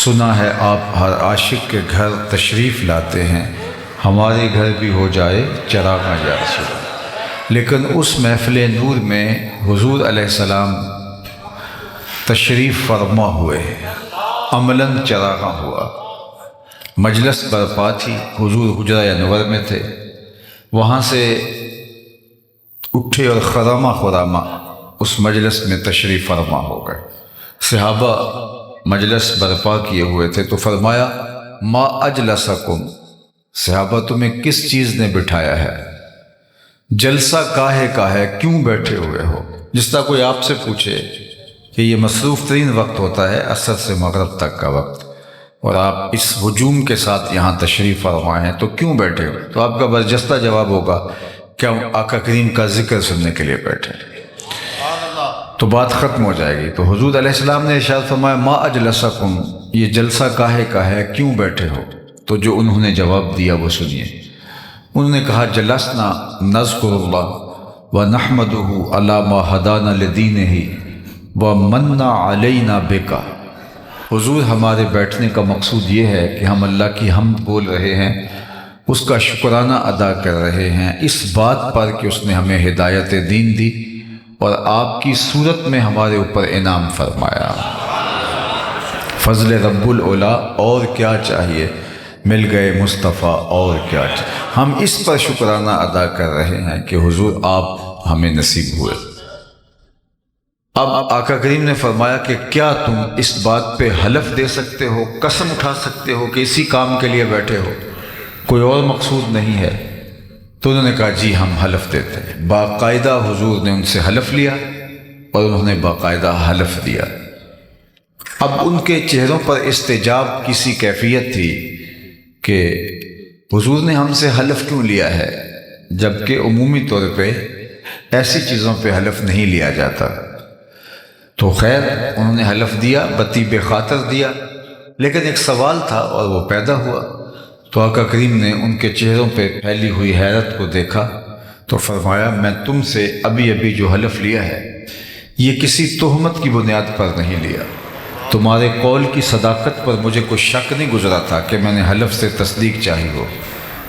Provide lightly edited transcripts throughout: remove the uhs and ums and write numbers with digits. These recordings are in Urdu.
سنا ہے آپ ہر عاشق کے گھر تشریف لاتے ہیں، ہمارے گھر بھی ہو جائے چراغاں یا رسول اللہ۔ لیکن اس محفل نور میں حضور علیہ السلام تشریف فرما ہوئے، عملاً چراغاں ہوا، مجلس برپا تھی، حضور حجرہ انور میں تھے، وہاں سے اٹھے اور خرامہ خرامہ اس مجلس میں تشریف فرما ہو گئے۔ صحابہ مجلس برپا کیے ہوئے تھے تو فرمایا ما اجلسکم، صحابہ تمہیں کس چیز نے بٹھایا ہے؟ جلسہ کاہے کا ہے، کیوں بیٹھے ہوئے ہو؟ جس طرح کوئی آپ سے پوچھے کہ یہ مصروف ترین وقت ہوتا ہے عصر سے مغرب تک کا وقت، اور آپ اس ہجوم کے ساتھ یہاں تشریف فرما ہیں تو کیوں بیٹھے ہو؟ تو آپ کا برجستہ جواب ہوگا کیا آقا کریم کا ذکر سننے کے لیے بیٹھے؟ تو بات ختم ہو جائے گی۔ تو حضور علیہ السلام نے ارشاد فرمایا ما اجلسکم، یہ جلسہ کاہے کا ہے، کیوں بیٹھے ہو؟ تو جو انہوں نے جواب دیا وہ سنیے۔ انہوں نے کہا جلسنا نذکر اللہ ونحمدہ علی ما ہدانا لدینہ ومن علینا بک۔ حضور ہمارے بیٹھنے کا مقصود یہ ہے کہ ہم اللہ کی حمد بول رہے ہیں، اس کا شکرانہ ادا کر رہے ہیں اس بات پر کہ اس نے ہمیں ہدایت دین دی اور آپ کی صورت میں ہمارے اوپر انعام فرمایا۔ فضل رب العلا، اور کیا چاہیے، مل گئے مصطفیٰ، اور کیا چاہیے۔ ہم اس پر شکرانہ ادا کر رہے ہیں کہ حضور آپ ہمیں نصیب ہوئے۔ اب آقا کریم نے فرمایا کہ کیا تم اس بات پہ حلف دے سکتے ہو، قسم اٹھا سکتے ہو کہ اسی کام کے لیے بیٹھے ہو، کوئی اور مقصود نہیں ہے؟ تو انہوں نے کہا جی ہم حلف دیتے ہیں۔ باقاعدہ حضور نے ان سے حلف لیا اور انہوں نے باقاعدہ حلف دیا۔ اب ان کے چہروں پر استجاب کسی کیفیت تھی کہ حضور نے ہم سے حلف کیوں لیا ہے، جبکہ عمومی طور پہ ایسی چیزوں پہ حلف نہیں لیا جاتا۔ تو خیر انہوں نے حلف دیا، بطیب خاطر دیا، لیکن ایک سوال تھا اور وہ پیدا ہوا۔ تو آقا کریم نے ان کے چہروں پہ پھیلی ہوئی حیرت کو دیکھا تو فرمایا میں تم سے ابھی جو حلف لیا ہے یہ کسی تہمت کی بنیاد پر نہیں لیا، تمہارے قول کی صداقت پر مجھے کوئی شک نہیں گزرا تھا کہ میں نے حلف سے تصدیق چاہی ہو،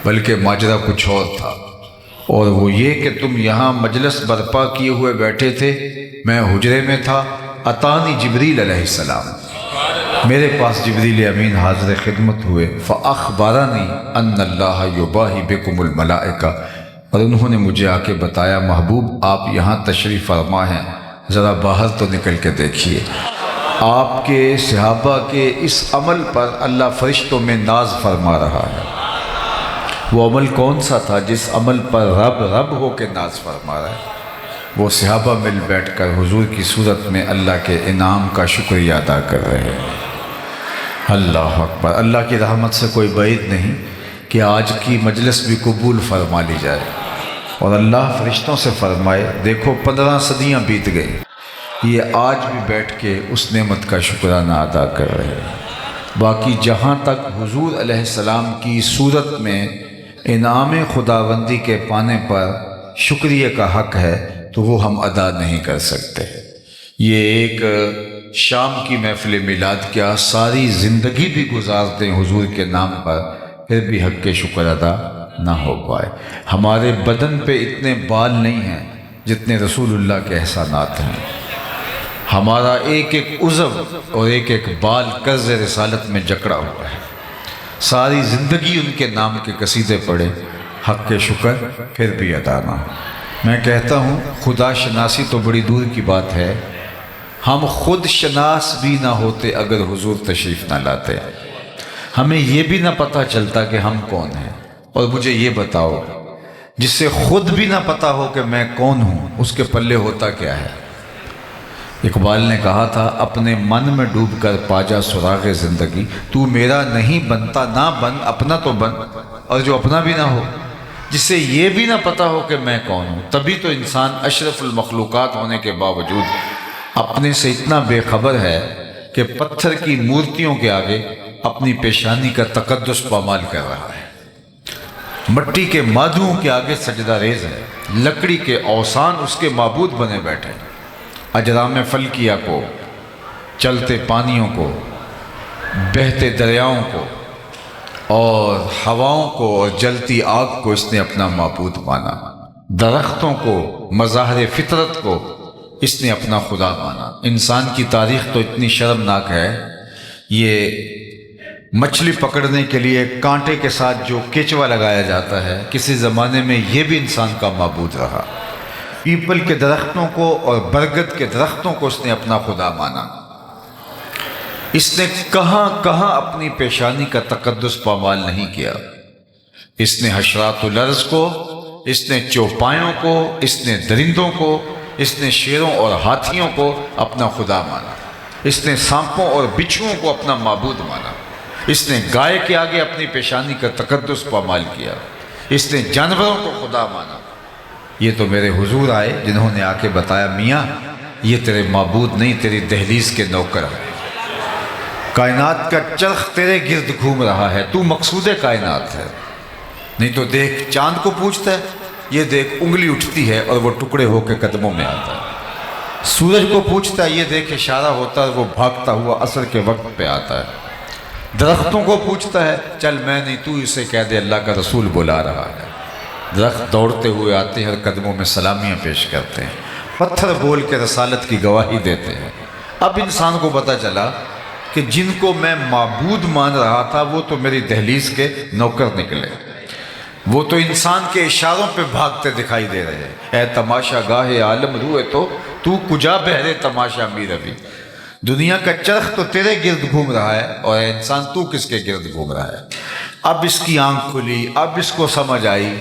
بلکہ ماجرا کچھ اور تھا، اور وہ یہ کہ تم یہاں مجلس برپا کیے ہوئے بیٹھے تھے، میں حجرے میں تھا، اتانی جبریل علیہ السلام، میرے پاس جبریل امین حاضر خدمت ہوئے، فاخبرنی ان اللہ یباہی بکم الملائکہ، اور انہوں نے مجھے آ کے بتایا محبوب آپ یہاں تشریف فرما ہیں، ذرا باہر تو نکل کے دیکھیے، آپ کے صحابہ کے اس عمل پر اللہ فرشتوں میں ناز فرما رہا ہے۔ وہ عمل کون سا تھا جس عمل پر رب ہو کے ناز فرما رہا ہے؟ وہ صحابہ مل بیٹھ کر حضور کی صورت میں اللہ کے انعام کا شکریہ ادا کر رہے ہیں۔ اللہ اکبر۔ اللہ کی رحمت سے کوئی بعید نہیں کہ آج کی مجلس بھی قبول فرما لی جائے اور اللہ فرشتوں سے فرمائے دیکھو 15 صدیاں بیت گئی، یہ آج بھی بیٹھ کے اس نعمت کا شکرانہ ادا کر رہے ہیں۔ باقی جہاں تک حضور علیہ السلام کی صورت میں انعام خداوندی کے پانے پر شکریہ کا حق ہے تو وہ ہم ادا نہیں کر سکتے۔ یہ ایک شام کی محفل میلاد کیا ساری زندگی بھی گزار دیں حضور کے نام پر پھر بھی حق کے شکر ادا نہ ہو پائے۔ ہمارے بدن پہ اتنے بال نہیں ہیں جتنے رسول اللہ کے احسانات ہیں۔ ہمارا ایک عضو اور ایک بال قرض رسالت میں جکڑا ہوا ہے، ساری زندگی ان کے نام کے قصیدے پڑھے، حق کے شکر پھر بھی ادا نہ ہو۔ میں کہتا ہوں خدا شناسی تو بڑی دور کی بات ہے، ہم خود شناس بھی نہ ہوتے اگر حضور تشریف نہ لاتے، ہمیں یہ بھی نہ پتہ چلتا کہ ہم کون ہیں۔ اور مجھے یہ بتاؤ جس سے خود بھی نہ پتہ ہو کہ میں کون ہوں اس کے پلے ہوتا کیا ہے؟ اقبال نے کہا تھا اپنے من میں ڈوب کر پاجا سراغ زندگی، تو میرا نہیں بنتا نہ بن، اپنا تو بن، اور جو اپنا بھی نہ ہو، جس سے یہ بھی نہ پتہ ہو کہ میں کون ہوں۔ تبھی تو انسان اشرف المخلوقات ہونے کے باوجود اپنے سے اتنا بے خبر ہے کہ پتھر کی مورتیوں کے آگے اپنی پیشانی کا تقدس پامال کر رہا ہے، مٹی کے مادھوؤں کے آگے سجدہ ریز ہے، لکڑی کے اوثان اس کے معبود بنے بیٹھے، اجرام فلکیہ کو، چلتے پانیوں کو، بہتے دریاؤں کو اور ہواؤں کو اور جلتی آگ کو اس نے اپنا معبود مانا، درختوں کو، مظاہر فطرت کو اس نے اپنا خدا مانا۔ انسان کی تاریخ تو اتنی شرمناک ہے، یہ مچھلی پکڑنے کے لیے کانٹے کے ساتھ جو کیچوا لگایا جاتا ہے، کسی زمانے میں یہ بھی انسان کا معبود رہا۔ پیپل کے درختوں کو اور برگد کے درختوں کو اس نے اپنا خدا مانا۔ اس نے کہاں کہاں اپنی پیشانی کا تقدس پامال نہیں کیا۔ اس نے حشرات الارض کو، اس نے چوپایوں کو، اس نے درندوں کو، اس نے شیروں اور ہاتھیوں کو اپنا خدا مانا۔ اس نے سانپوں اور بچھوؤں کو اپنا معبود مانا۔ اس نے گائے کے آگے اپنی پیشانی کا تقدس پامال کیا۔ اس نے جانوروں کو خدا مانا۔ یہ تو میرے حضور آئے جنہوں نے آ کے بتایا، میاں یہ تیرے معبود نہیں، تیری دہلیز کے نوکر ہیں۔ کائنات کا چرخ تیرے گرد گھوم رہا ہے، تو مقصود کائنات ہے۔ نہیں تو دیکھ چاند کو پوچھتا ہے، یہ دیکھ انگلی اٹھتی ہے اور وہ ٹکڑے ہو کے قدموں میں آتا ہے۔ سورج کو پوچھتا ہے، یہ دیکھ اشارہ ہوتا ہے، وہ بھاگتا ہوا عصر کے وقت پہ آتا ہے۔ درختوں کو پوچھتا ہے، چل میں نہیں تو اسے کہہ دے اللہ کا رسول بلا رہا ہے۔ درخت دوڑتے ہوئے آتے ہیں اور قدموں میں سلامیاں پیش کرتے ہیں، پتھر بول کے رسالت کی گواہی دیتے ہیں۔ اب انسان کو پتہ چلا کہ جن کو میں معبود مان رہا تھا وہ تو میری دہلیز کے نوکر نکلے، وہ تو انسان کے اشاروں پہ بھاگتے دکھائی دے رہے ہیں۔ اے تماشا گاہ عالم روئے تو کجا بہرے تماشا می روی۔ دنیا کا چرخ تو تیرے گرد گھوم رہا ہے، اور اے انسان تو کس کے گرد گھوم رہا ہے؟ اب اس کی آنکھ کھلی، اب اس کو سمجھ آئی،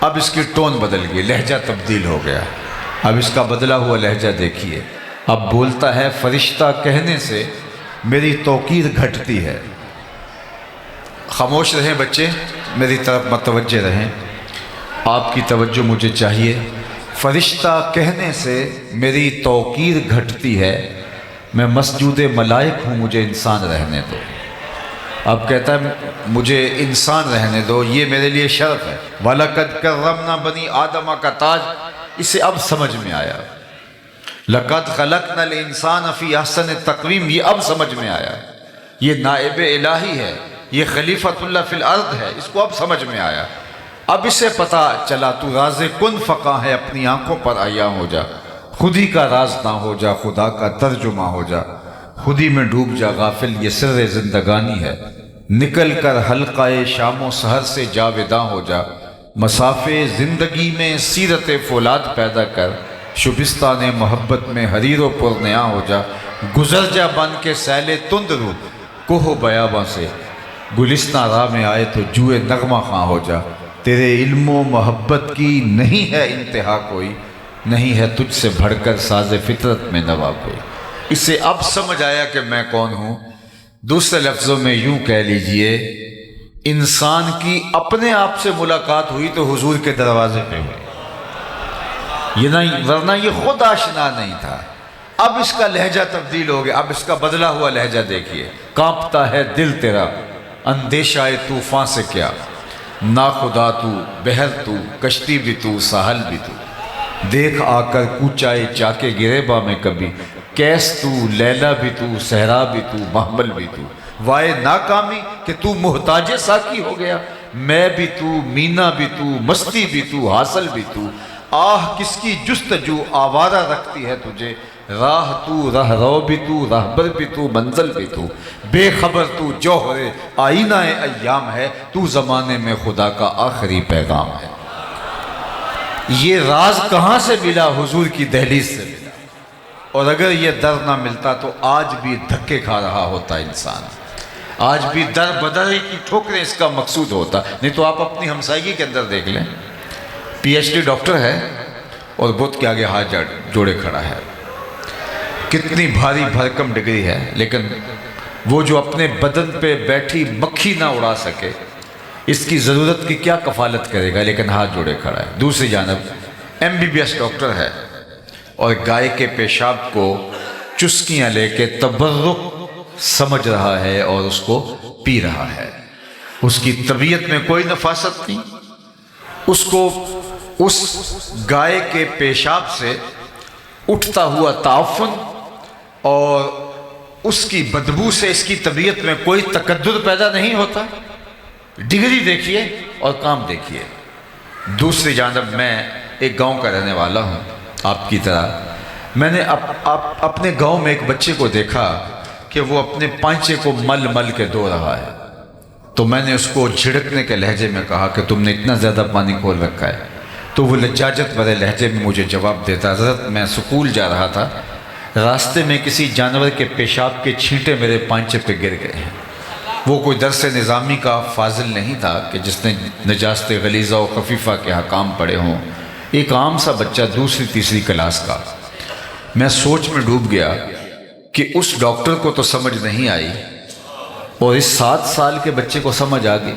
اب اس کی ٹون بدل گئی، لہجہ تبدیل ہو گیا۔ اب اس کا بدلا ہوا لہجہ دیکھیے، اب بولتا ہے، فرشتہ کہنے سے میری توقیر گھٹتی ہے۔ خاموش رہیں بچے، میری طرف متوجہ رہیں، آپ کی توجہ مجھے چاہیے۔ فرشتہ کہنے سے میری توقیر گھٹتی ہے، میں مسجود ملائک ہوں، مجھے انسان رہنے دو۔ اب کہتا ہے مجھے انسان رہنے دو، یہ میرے لیے شرف ہے۔ وَلَقَدْ كَرَّمْنَا بَنِي آدَمَ کا تاج اسے اب سمجھ میں آیا۔ لَقَدْ خَلَقْنَا الْإِنسَانَ فِي أَحْسَنِ تَقْوِيمٍ یہ اب سمجھ میں آیا۔ یہ نائب الہی ہے، یہ خلیفۃ اللہ فی الارض ہے، اس کو اب سمجھ میں آیا۔ اب اسے پتا چلا تو راز کن فقاں ہے، اپنی آنکھوں پر عیاں ہو جا، خود ہی کا راز نہ ہو جا، خدا کا ترجمہ ہو جا، خود ہی میں ڈوب جا غافل، یہ سر زندگانی ہے۔ نکل کر حلقہ شام و سحر سے جاوداں ہو جا، مسافے زندگی میں سیرت فولاد پیدا کر، شبستان محبت میں حریر و پرنیاں ہو جا، گزر جا بن کے سیل تند رو کوہ بیاباں سے، گلستان راہ میں آئے تو جوئے نغمہ خواں ہو جا۔ تیرے علم و محبت کی نہیں ہے انتہا کوئی، نہیں ہے تجھ سے بڑھ کر ساز فطرت میں نوا کوئی۔ اسے اب سمجھ آیا کہ میں کون ہوں۔ دوسرے لفظوں میں یوں کہہ لیجئے، انسان کی اپنے آپ سے ملاقات ہوئی تو حضور کے دروازے پہ ہوئی، یہ نہیں، ورنہ یہ خود آشنا نہیں تھا۔ اب اس کا لہجہ تبدیل ہو گیا، اب اس کا بدلا ہوا لہجہ دیکھیے۔ کانپتا ہے دل تیرا اندیشہ طوفان سے کیا، نا خدا تو، بحر تو، کشتی بھی تو، ساحل بھی تو، دیکھ آ کر کوچائے چاکے گریباں میں کبھی، کیس تو، لیلا بھی تو، صحرا بھی تو، محمل بھی تو، وائے ناکامی کہ تو محتاج ساکی ہو گیا، میں بھی تو، مینا بھی تو، مستی بھی تو، حاصل بھی تو، آہ کس کی جستجو آوارہ رکھتی ہے تجھے، راہ تو، راہ رو بھی تو، راہبر بھی تو، منزل بھی تو، بے خبر تو، جوہر آئینہ ایام ہے، تو زمانے میں خدا کا آخری پیغام ہے۔ یہ راز کہاں سے ملا؟ حضور کی دہلیز سے ملا، اور اگر یہ در نہ ملتا تو آج بھی دھکے کھا رہا ہوتا انسان، آج بھی در بدر کی ٹھوکریں اس کا مقصود ہوتا۔ نہیں تو آپ اپنی ہمسائیگی کے اندر دیکھ لیں، پی ایچ ڈی ڈاکٹر ہے اور بت کے آگے ہاتھ جوڑے کھڑا ہے، کتنی بھاری بھرکم ڈگری ہے، لیکن وہ جو اپنے بدن پہ بیٹھی مکھی نہ اڑا سکے، اس کی ضرورت کی کیا کفالت کرے گا، لیکن ہاتھ جوڑے کھڑا ہے۔ دوسری جانب M B B S doctor ہے اور گائے کے پیشاب کو چسکیاں لے کے تبرک سمجھ رہا ہے اور اس کو پی رہا ہے۔ اس کی طبیعت میں کوئی نفاست نہیں، اس کو اس گائے کے پیشاب سے اٹھتا ہوا تعفن اور اس کی بدبو سے اس کی طبیعت میں کوئی تکدر پیدا نہیں ہوتا؟ ڈگری دیکھیے اور کام دیکھیے۔ دوسری جانب میں ایک گاؤں کا رہنے والا ہوں آپ کی طرح۔ میں نے اپنے گاؤں میں ایک بچے کو دیکھا کہ وہ اپنے پانچے کو مل مل کے دھو رہا ہے، تو میں نے اس کو جھڑکنے کے لہجے میں کہا کہ تم نے اتنا زیادہ پانی کھول رکھا ہے، تو وہ لجاجت بھرے لہجے میں مجھے جواب دیتا، حضرت میں سکول جا رہا تھا، راستے میں کسی جانور کے پیشاب کے چھینٹے میرے پانچے پہ گر گئے ہیں۔ وہ کوئی درس نظامی کا فاضل نہیں تھا کہ جس نے نجاست غلیظہ و خفیفہ کے احکام پڑھے ہوں، ایک عام سا بچہ دوسری تیسری کلاس کا۔ میں سوچ میں ڈوب گیا کہ اس ڈاکٹر کو تو سمجھ نہیں آئی اور اس 7 سال کے بچے کو سمجھ آ گئی،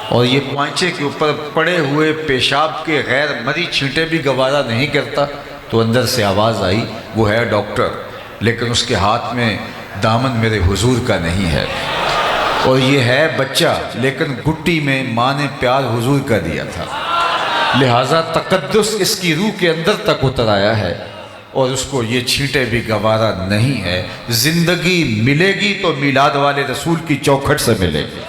اور یہ پانچے کے اوپر پڑے ہوئے پیشاب کے غیر مری چھینٹے بھی گوارا نہیں کرتا۔ تو اندر سے آواز آئی، وہ ہے ڈاکٹر، لیکن اس کے ہاتھ میں دامن میرے حضور کا نہیں ہے، اور یہ ہے بچہ، لیکن گٹی میں ماں نے پیار حضور کا دیا تھا، لہٰذا تقدس اس کی روح کے اندر تک اتر آیا ہے، اور اس کو یہ چھینٹے بھی گوارا نہیں ہے۔ زندگی ملے گی تو میلاد والے رسول کی چوکھٹ سے ملے گی،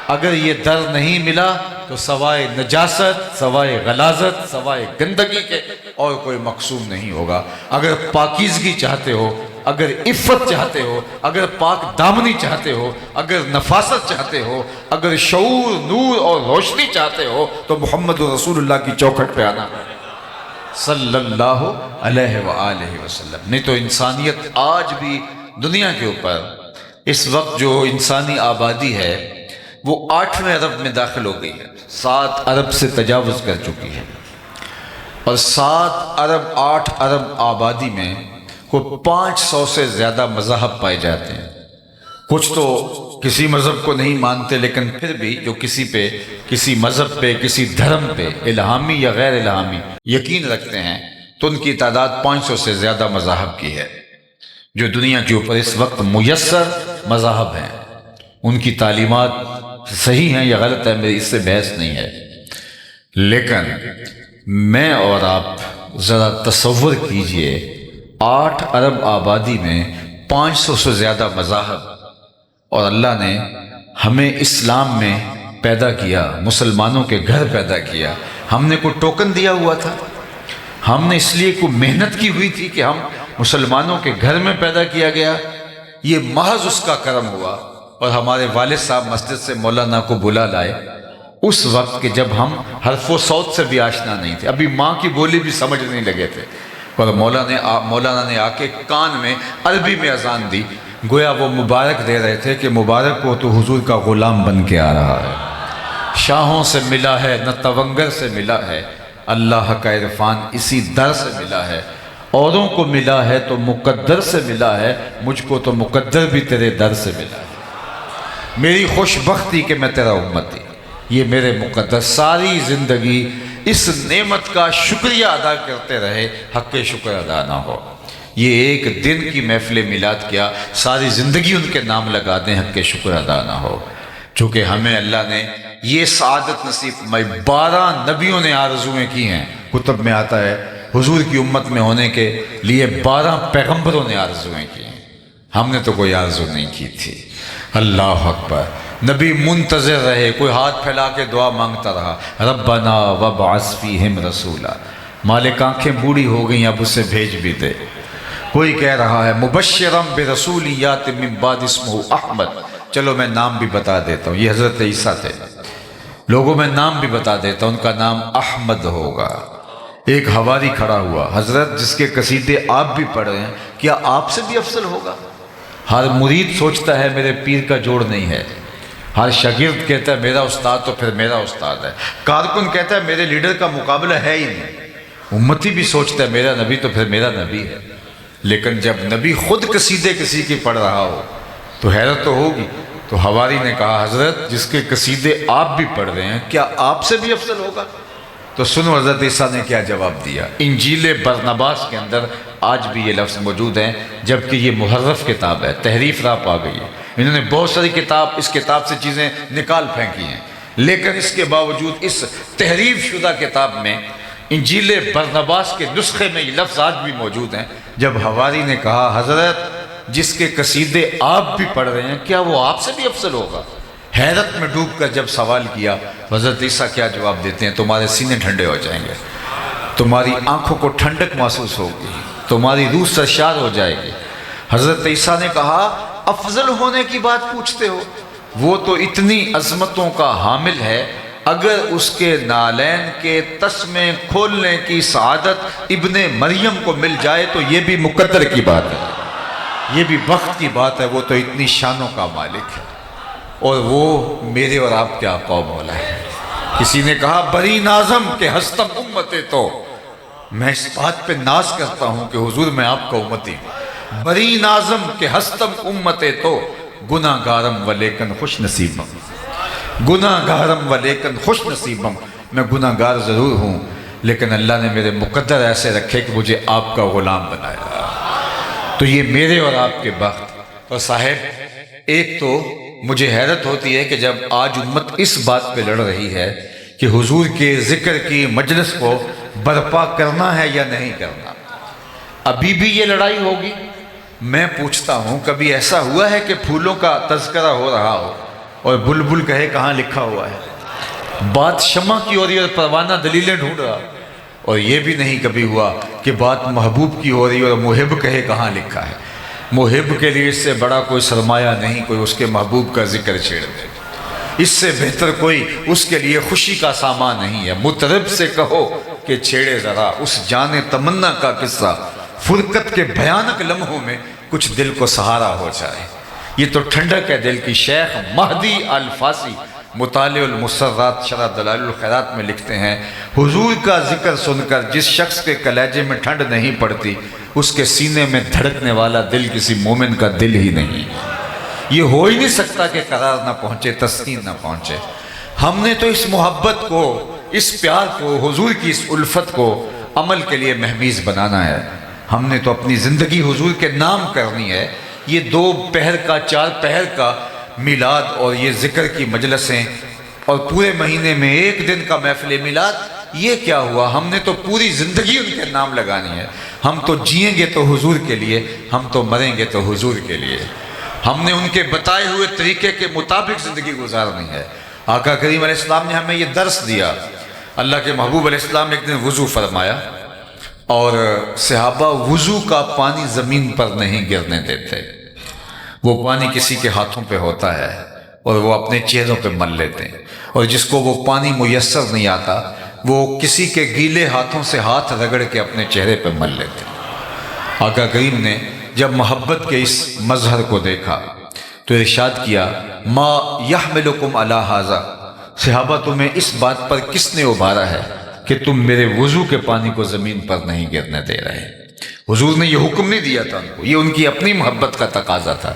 اگر یہ در نہیں ملا تو سوائے نجاست، سوائے غلاظت، سوائے گندگی کے اور کوئی مقصود نہیں ہوگا۔ اگر پاکیزگی چاہتے ہو، اگر عفت چاہتے ہو، اگر پاک دامنی چاہتے ہو، اگر نفاست چاہتے ہو، اگر شعور، نور اور روشنی چاہتے ہو، تو محمد رسول اللہ کی چوکھٹ پہ آنا صلی اللہ علیہ وآلہ وسلم۔ نہیں تو انسانیت آج بھی دنیا کے اوپر اس وقت جو انسانی آبادی ہے وہ 8ویں ارب میں داخل ہو گئی ہے، 7 ارب سے تجاوز کر چکی ہے، اور 7 ارب 8 ارب آبادی میں کوئی 500 سے زیادہ مذاہب پائے جاتے ہیں۔ کچھ تو کسی مذہب کو نہیں مانتے، لیکن پھر بھی جو کسی مذہب پہ، کسی دھرم پہ الہامی یا غیر الہامی یقین رکھتے ہیں، تو ان کی تعداد 500 سے زیادہ مذاہب کی ہے۔ جو دنیا کے اوپر اس وقت میسر مذاہب ہیں، ان کی تعلیمات صحیح ہیں یا غلط ہے، میری اس سے بحث نہیں ہے، لیکن میں اور آپ ذرا تصور کیجئے 8 ارب آبادی میں 500 سے زیادہ مذاہب، اور اللہ نے ہمیں اسلام میں پیدا کیا، مسلمانوں کے گھر پیدا کیا۔ ہم نے کوئی ٹوکن دیا ہوا تھا؟ ہم نے اس لیے کوئی محنت کی ہوئی تھی کہ ہم مسلمانوں کے گھر میں پیدا کیا گیا؟ یہ محض اس کا کرم ہوا، اور ہمارے والد صاحب مسجد سے مولانا کو بلا لائے اس وقت کہ جب ہم حرف و صوت سے بھی آشنا نہیں تھے، ابھی ماں کی بولی بھی سمجھ نہیں لگے تھے، اور مولانا نے آ کے کان میں عربی میں اذان دی، گویا وہ مبارک دے رہے تھے کہ مبارک ہو تو حضور کا غلام بن کے آ رہا ہے، شاہوں سے ملا ہے نہ تونگر سے ملا ہے، اللہ کا عرفان اسی در سے ملا ہے، اوروں کو ملا ہے تو مقدر سے ملا ہے، مجھ کو تو مقدر بھی تیرے در سے ملا ہے، میری خوش بختی کہ میں تیرا امتی، یہ میرے مقدر۔ ساری زندگی اس نعمت کا شکریہ ادا کرتے رہے، حق شکر ادا نہ ہو۔ یہ ایک دن کی محفل میلاد کیا، ساری زندگی ان کے نام لگا دیں، حق شکر ادا نہ ہو۔ چونکہ ہمیں اللہ نے یہ سعادت نصیب فرمائی، 12 نبیوں نے آرزویں کی ہیں، کتب میں آتا ہے حضور کی امت میں ہونے کے لیے 12 پیغمبروں نے آرزویں کی ہیں، ہم نے تو کوئی آرزو نہیں کی تھی۔ اللہ اکبر۔ نبی منتظر رہے، کوئی ہاتھ پھیلا کے دعا مانگتا رہا، ربنا وابعث فیہم رسولا، مالک آنکھیں بوڑھی ہو گئیں اب اسے بھیج بھی دے۔ کوئی کہہ رہا ہے مبشرم برسول یات من بعد اسمہ احمد، چلو میں نام بھی بتا دیتا ہوں، یہ حضرت عیسیٰ تھے، لوگوں میں نام بھی بتا دیتا ہوں، ان کا نام احمد ہوگا۔ ایک حواری کھڑا ہوا، حضرت جس کے قصیدے آپ بھی پڑھ رہے ہیں، کیا آپ سے بھی افضل ہوگا؟ ہر مرید سوچتا ہے میرے پیر کا جوڑ نہیں ہے، ہر شاگرد کہتا ہے میرا استاد تو پھر میرا استاد ہے، کارکن کہتا ہے میرے لیڈر کا مقابلہ ہے ہی نہیں، امتی بھی سوچتا ہے میرا نبی تو پھر میرا نبی ہے۔ لیکن جب نبی خود قصیدے کسی کی پڑھ رہا ہو تو حیرت تو ہوگی۔ تو حواری نے کہا حضرت جس کے قصیدے آپ بھی پڑھ رہے ہیں کیا آپ سے بھی افضل ہوگا؟ تو سنو حضرت عیسیٰ نے کیا جواب دیا۔ انجیل برنباس کے اندر آج بھی یہ لفظ موجود ہیں، جبکہ یہ محرف کتاب ہے، تحریف راپ آ گئی ہے، انہوں نے بہت ساری اس کتاب سے چیزیں نکال پھینکی ہیں، لیکن اس کے باوجود اس تحریف شدہ کتاب میں انجیل برنباس کے نسخے میں یہ لفظ آج بھی موجود ہیں۔ جب حواری نے کہا حضرت جس کے قصیدے آپ بھی پڑھ رہے ہیں کیا وہ آپ سے بھی افضل ہوگا؟ حیرت میں ڈوب کر جب سوال کیا، حضرت عیسیٰ کیا جواب دیتے ہیں؟ تمہارے سینے ٹھنڈے ہو جائیں گے، تمہاری آنکھوں کو ٹھنڈک محسوس ہوگی، تمہاری روح سرشار ہو جائے گی۔ حضرت عیسیٰ نے کہا افضل ہونے کی بات پوچھتے ہو؟ وہ تو اتنی عظمتوں کا حامل ہے، اگر اس کے نالین کے تسمے کھولنے کی سعادت ابن مریم کو مل جائے تو یہ بھی مقدر کی بات ہے، یہ بھی بخت کی بات ہے، وہ تو اتنی شانوں کا مالک ہے، اور وہ میرے اور آپ کے آقا و مولا ہے۔ کسی نے کہا بری نازم کہ ہستم امتے، تو میں اس بات پہ ناز کرتا ہوں کہ حضور میں آپ کا امتی ہوں۔ بری نازم کہ ہستم امتے تو گناہ گارم و لیکن خوش نصیبم، گناہ گارم و لیکن خوش نصیبم، میں گناہ گار ضرور ہوں لیکن اللہ نے میرے مقدر ایسے رکھے کہ مجھے آپ کا غلام بنایا، تو یہ میرے اور آپ کے بخت۔ اور صاحب ایک تو مجھے حیرت ہوتی ہے کہ جب آج امت اس بات پہ لڑ رہی ہے کہ حضور کے ذکر کی مجلس کو برپا کرنا ہے یا نہیں کرنا، ابھی بھی یہ لڑائی ہوگی؟ میں پوچھتا ہوں کبھی ایسا ہوا ہے کہ پھولوں کا تذکرہ ہو رہا ہو اور بلبل کہے کہاں لکھا ہوا ہے؟ بات شمع کی ہو رہی ہے اور پروانہ دلیلیں ڈھونڈ رہا، اور یہ بھی نہیں کبھی ہوا کہ بات محبوب کی ہو رہی ہے اور محب کہے کہاں لکھا ہے۔ محب کے لیے اس سے بڑا کوئی سرمایہ نہیں کوئی اس کے محبوب کا ذکر چھیڑ دے، اس سے بہتر کوئی اس کے لیے خوشی کا سامان نہیں ہے۔ مطرب سے کہو کہ چھیڑے ذرا اس جان تمنا کا قصہ، فرقت کے بھیانک لمحوں میں کچھ دل کو سہارا ہو جائے۔ یہ تو ٹھنڈک ہے دل کی۔ شیخ مہدی الفاسی مطالع المسرات شرح دلائل الخیرات میں لکھتے ہیں حضور کا ذکر سن کر جس شخص کے کلیجے میں ٹھنڈ نہیں پڑتی اس کے سینے میں دھڑکنے والا دل کسی مومن کا دل ہی نہیں۔ یہ ہو ہی نہیں سکتا کہ قرار نہ پہنچے، تسکین نہ پہنچے۔ ہم نے تو اس محبت کو، اس پیار کو، حضور کی اس الفت کو عمل کے لیے مہمیز بنانا ہے۔ ہم نے تو اپنی زندگی حضور کے نام کرنی ہے۔ یہ 2 پہر کا 4 پہر کا میلاد اور یہ ذکر کی مجلسیں اور پورے مہینے میں 1 دن کا محفل میلاد، یہ کیا ہوا؟ ہم نے تو پوری زندگی ان کے نام لگانی ہے۔ ہم تو جئیں گے تو حضور کے لیے، ہم تو مریں گے تو حضور کے لیے۔ ہم نے ان کے بتائے ہوئے طریقے کے مطابق زندگی گزارنی ہے۔ آقا کریم علیہ السلام نے ہمیں یہ درس دیا۔ اللہ کے محبوب علیہ السلام نے ایک دن وضو فرمایا اور صحابہ وضو کا پانی زمین پر نہیں گرنے دیتے، وہ پانی کسی کے ہاتھوں پہ ہوتا ہے اور وہ اپنے چہروں پہ مل لیتے ہیں، اور جس کو وہ پانی میسر نہیں آتا وہ کسی کے گیلے ہاتھوں سے ہاتھ رگڑ کے اپنے چہرے پہ مل لیتے ہیں۔ آقا کریم نے جب محبت کے اس مظہر کو دیکھا تو ارشاد کیا ما یحملکم علی ھذا، صحابہ تمہیں اس بات پر کس نے ابھارا ہے کہ تم میرے وضو کے پانی کو زمین پر نہیں گرنے دے رہے؟ حضور نے یہ حکم نہیں دیا تھا ان کو، یہ ان کی اپنی محبت کا تقاضا تھا۔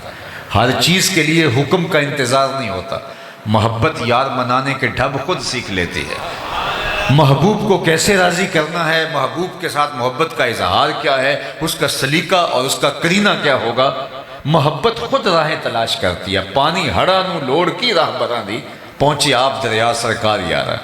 ہر چیز کے لیے حکم کا انتظار نہیں ہوتا، محبت یار منانے کے ڈھب خود سیکھ لیتی ہے۔ محبوب کو کیسے راضی کرنا ہے، محبوب کے ساتھ محبت کا اظہار کیا ہے، اس کا سلیقہ اور اس کا قرینہ کیا ہوگا، محبت خود راہیں تلاش کرتی ہے۔ پانی ہڑا نو لوڑ کی راہ برا دی، پہنچی آپ دریا سرکار یارا۔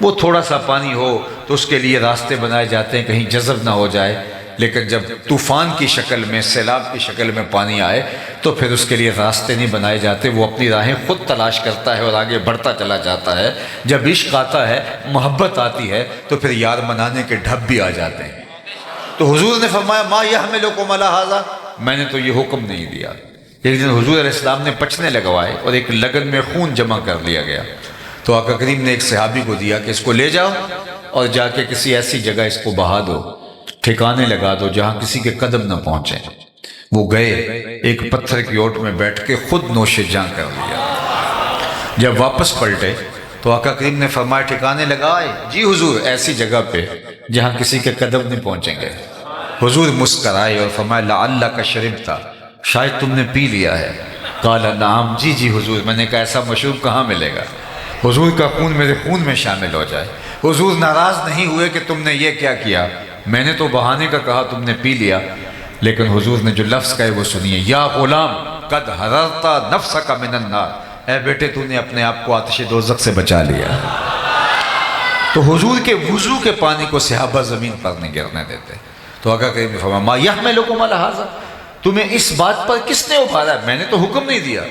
وہ تھوڑا سا پانی ہو تو اس کے لیے راستے بنائے جاتے ہیں کہیں جذب نہ ہو جائے، لیکن جب طوفان کی شکل میں، سیلاب کی شکل میں پانی آئے تو پھر اس کے لیے راستے نہیں بنائے جاتے، وہ اپنی راہیں خود تلاش کرتا ہے اور آگے بڑھتا چلا جاتا ہے۔ جب عشق آتا ہے، محبت آتی ہے تو پھر یار منانے کے ڈھب بھی آ جاتے ہیں۔ تو حضور نے فرمایا ما یحملکم علی ھذا، میں نے تو یہ حکم نہیں دیا۔ ایک دن حضور علیہ السلام نے پچنے لگوائے اور ایک لگن میں خون جمع کر لیا گیا، تو آقا کریم نے ایک صحابی کو دیا کہ اس کو لے جاؤ اور جا کے کسی ایسی جگہ اس کو بہا دو، ٹھکانے لگا دو جہاں کسی کے قدم نہ پہنچے۔ وہ گئے، ایک پتھر کی اوٹ میں بیٹھ کے خود نوش جاں کر لیا۔ جب واپس پلٹے تو آقا کریم نے فرمایا ٹھکانے لگائے؟ جی حضور، ایسی جگہ پہ جہاں کسی کے قدم نہیں پہنچیں گے۔ حضور مسکرائے اور فرمایا لعلک شربت، شاید تم نے پی لیا ہے۔ قال نعم، جی جی حضور، میں نے کہا ایسا مشروب کہاں ملے گا، حضور کا خون میرے خون میں شامل ہو جائے۔ حضور ناراض نہیں ہوئے کہ تم نے یہ کیا کیا، میں نے تو بہانے کا کہا، تم نے پی لیا۔ لیکن حضور نے جو لفظ کہے وہ سنیے، یا غلام قد حررت نفسک من النار، اے بیٹے تو نے اپنے آپ کو آتش دوزخ سے بچا لیا۔ تو حضور کے وضو کے پانی کو صحابہ زمین پر نہیں گرنے دیتے۔ تو آقا کریم نے فرمایا ما یحملکم علی ھذا، تمہیں اس بات پر کس نے ابھارا؟ میں نے تو حکم نہیں دیا۔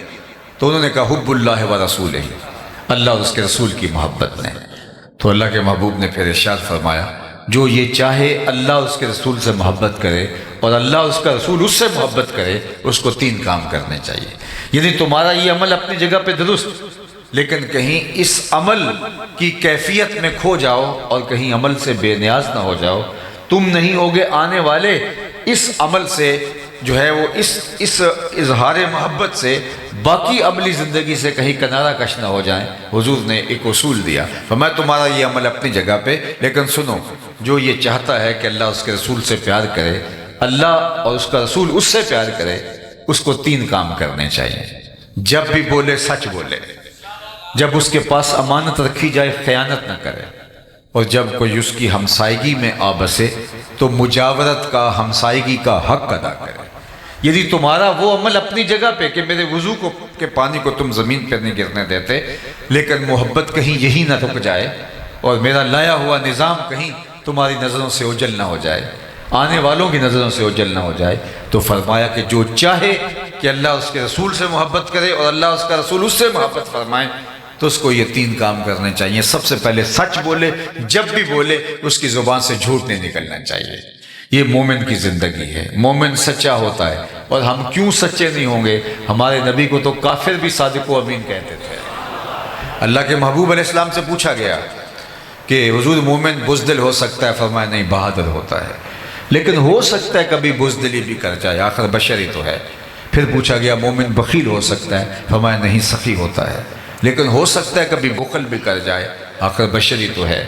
تو انہوں نے کہا حب اللہ و رسولہ، اللہ اور اس کے رسول کی محبت نے۔ تو اللہ کے محبوب نے پھر ارشاد فرمایا جو یہ چاہے اللہ اور اس کے رسول سے محبت کرے اور اللہ اور اس کا رسول اس سے محبت کرے، اس کو 3 کام کرنے چاہیے۔ یعنی تمہارا یہ عمل اپنی جگہ پہ درست، لیکن کہیں اس عمل کی کیفیت میں کھو جاؤ اور کہیں عمل سے بے نیاز نہ ہو جاؤ۔ تم نہیں ہوگے آنے والے اس عمل سے جو ہے وہ اس اظہار محبت سے باقی عملی زندگی سے کہیں کنارہ کش نہ ہو جائیں۔ حضور نے ایک اصول دیا، فرمایا تمہارا یہ عمل اپنی جگہ پہ، لیکن سنو جو یہ چاہتا ہے کہ اللہ اس کے رسول سے پیار کرے، اللہ اور اس کا رسول اس سے پیار کرے، اس کو 3 کام کرنے چاہیے۔ جب بھی بولے سچ بولے، جب اس کے پاس امانت رکھی جائے خیانت نہ کرے، اور جب کوئی اس کی ہمسائیگی میں آ بسے تو مجاورت کا، ہمسائیگی کا حق ادا کرے۔ یعنی تمہارا وہ عمل اپنی جگہ پہ کہ میرے وضو کے پانی کو تم زمین پہ نہیں گرنے دیتے، لیکن محبت کہیں یہی نہ رک جائے اور میرا لایا ہوا نظام کہیں تمہاری نظروں سے اوجھل نہ ہو جائے، آنے والوں کی نظروں سے اوجھل نہ ہو جائے۔ تو فرمایا کہ جو چاہے کہ اللہ اس کے رسول سے محبت کرے اور اللہ اس کا رسول اس سے محبت فرمائے، تو اس کو یہ 3 کام کرنے چاہیے۔ سب سے پہلے سچ بولے، جب بھی بولے اس کی زبان سے جھوٹ نہیں نکلنا چاہیے۔ یہ مومن کی زندگی ہے، مومن سچا ہوتا ہے۔ اور ہم کیوں سچے نہیں ہوں گے؟ ہمارے نبی کو تو کافر بھی صادق و امین کہتے تھے۔ اللہ کے محبوب علیہ السلام سے پوچھا گیا کہ حضور مومن بزدل ہو سکتا ہے؟ فرمایا نہیں، بہادر ہوتا ہے، لیکن ہو سکتا ہے کبھی بزدلی بھی کر جائے، آخر بشر ہی تو ہے۔ پھر پوچھا گیا مومن بخیل ہو سکتا ہے؟ فرمایا نہیں، سخی ہوتا ہے، لیکن ہو سکتا ہے کبھی بخل بھی کر جائے، آخر بشر ہی تو ہے۔